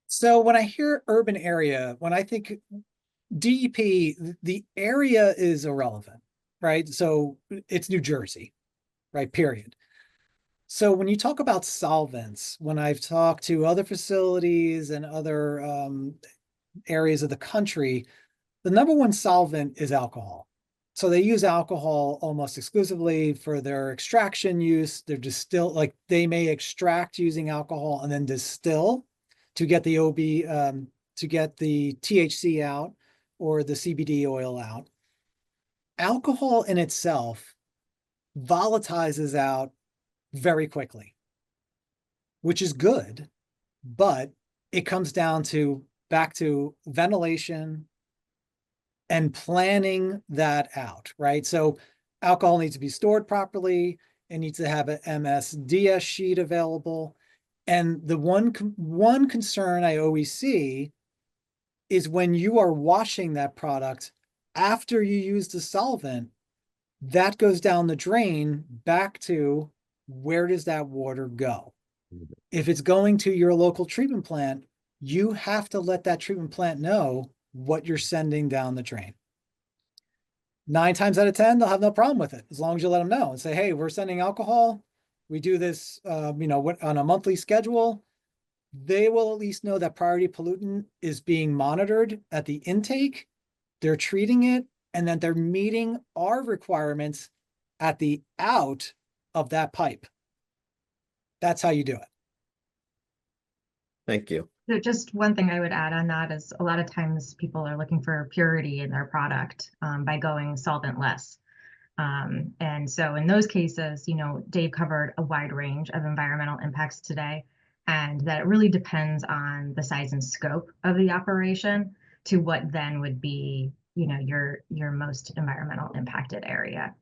So when I hear urban area, when I think DEP, the area is irrelevant, right? So it's New Jersey, right? Period. So when you talk about solvents, when I've talked to other facilities and other areas of the country, the number one solvent is alcohol. So they use alcohol almost exclusively for their extraction use. They're like they may extract using alcohol and then distill to get the to get the THC out or the CBD oil out. Alcohol in itself volatilizes out very quickly, which is good, but it comes down to back to ventilation and planning that out, right? So alcohol needs to be stored properly. It needs to have an MSDS sheet available. And the one concern I always see is when you are washing that product after you use the solvent, that goes down the drain back to where does that water go? If it's going to your local treatment plant, you have to let that treatment plant know what you're sending down the drain. 9 times out of 10, they'll have no problem with it as long as you let them know and say, hey, we're sending alcohol. We do this, on a monthly schedule. They will at least know that priority pollutant is being monitored at the intake. They're treating it, and then they're meeting our requirements at the out of that pipe. That's how you do it. Thank you. So just one thing I would add on that is a lot of times people are looking for purity in their product by going solventless. And so in those cases, Dave covered a wide range of environmental impacts today, and that it really depends on the size and scope of the operation. to what then would be, your most environmental impacted area.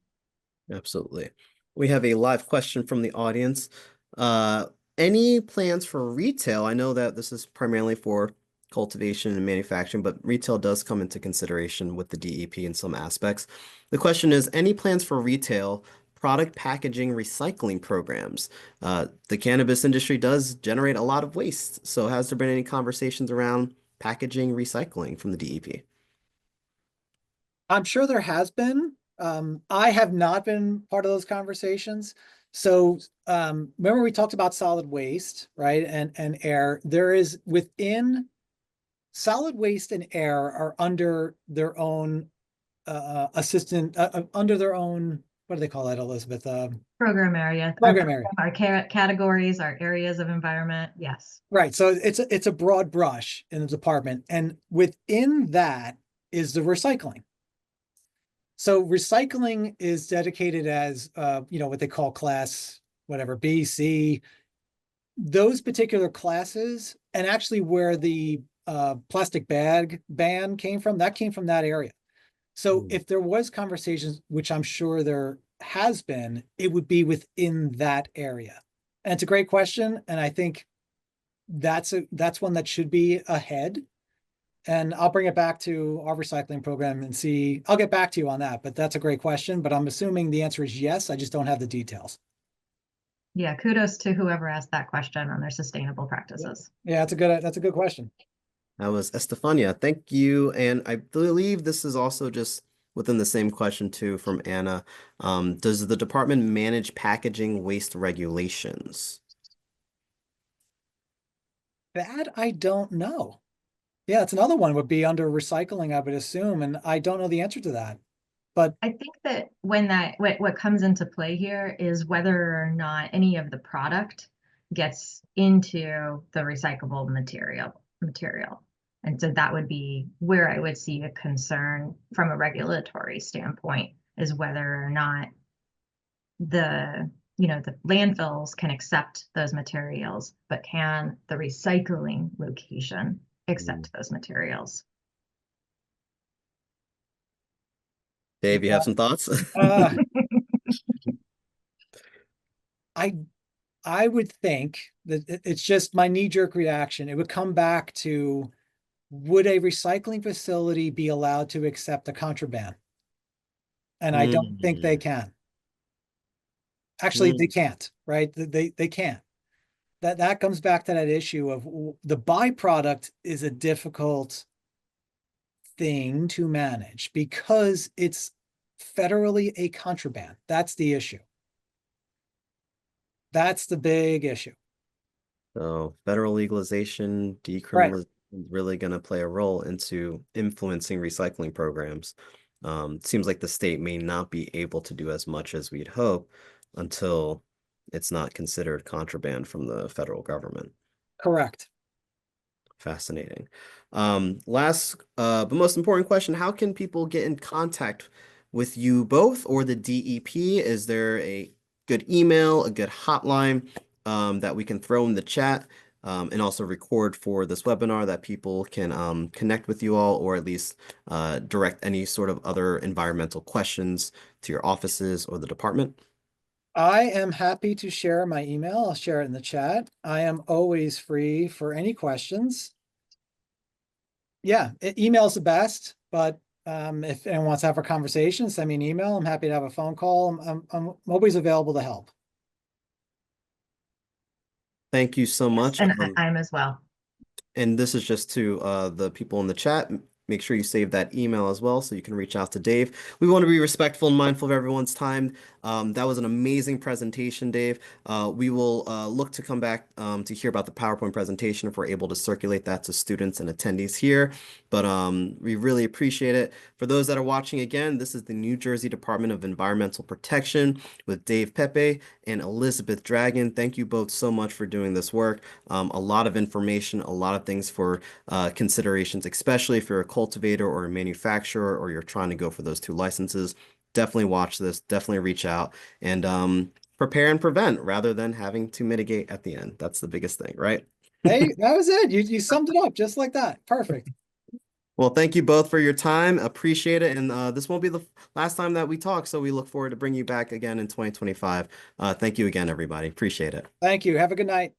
Absolutely. We have a live question from the audience. Uh, any plans for retail? I know that this is primarily for cultivation and manufacturing, but retail does come into consideration with the DEP in some aspects. The question is, any plans for retail product packaging recycling programs? The cannabis industry does generate a lot of waste. So has there been any conversations around packaging recycling from the DEP? I'm sure there has been. I have not been part of those conversations. So remember we talked about solid waste, right? And air. There is within solid waste and air are under their own under their own, what do they call that, Elizabeth? Program area. Program area. Our categories, our areas of environment. Yes. Right. So it's a broad brush in the department. And within that is the recycling. So recycling is dedicated as, what they call class, whatever, B, C, those particular classes, and actually where the plastic bag ban came from, that came from that area. So if there was conversations, which I'm sure there has been, it would be within that area. And it's a great question. And I think that's one that should be ahead. And I'll bring it back to our recycling program and see, I'll get back to you on that, but that's a great question. But I'm assuming the answer is yes. I just don't have the details. Yeah, kudos to whoever asked that question on their sustainable practices. Yeah, that's a good question. That was Estefania. Thank you. And I believe this is also just within the same question too from Anna. Does the department manage packaging waste regulations? That I don't know. Yeah, it's another one would be under recycling, I would assume, and I don't know the answer to that. But I think that what comes into play here is whether or not any of the product gets into the recyclable material. And so that would be where I would see a concern from a regulatory standpoint, is whether or not the landfills can accept those materials, but can the recycling location accept those materials? Dave, you have some thoughts? I would think that it's just my knee-jerk reaction. It would come back to, would a recycling facility be allowed to accept a contraband? And I don't think they can. Actually, they can't, right? They can't. That comes back to that issue of the byproduct is a difficult thing to manage because it's federally a contraband. That's the issue. That's the big issue. So federal legalization, decriminalization is really going to play a role into influencing recycling programs. Seems like the state may not be able to do as much as we'd hope until it's not considered contraband from the federal government. Correct. Fascinating. Last, but most important question, how can people get in contact with you both or the DEP? Is there a good email, a good hotline that we can throw in the chat and also record for this webinar that people can connect with you all, or at least direct any sort of other environmental questions to your offices or the department? I am happy to share my email. I'll share it in the chat. I am always free for any questions. Yeah, email is the best, but if anyone wants to have a conversation, send me an email. I'm happy to have a phone call. I'm always available to help. Thank you so much. And I'm as well. And this is just to the people in the chat. Make sure you save that email as well so you can reach out to Dave. We want to be respectful and mindful of everyone's time. That was an amazing presentation, Dave. We will look to come back to hear about the PowerPoint presentation if we're able to circulate that to students and attendees here. But we really appreciate it. For those that are watching again, this is the New Jersey Department of Environmental Protection with Dave Pepe and Elizabeth Dragon. Thank you both so much for doing this work. A lot of information, a lot of things for considerations, especially if you're a cultivator or a manufacturer or you're trying to go for those two licenses. Definitely watch this, definitely reach out and prepare and prevent rather than having to mitigate at the end. That's the biggest thing, right? Hey, that was it. You summed it up just like that. Perfect. Well, thank you both for your time. Appreciate it. And this won't be the last time that we talk, so we look forward to bringing you back again in 2025. Thank you again, everybody. Appreciate it. Thank you. Have a good night.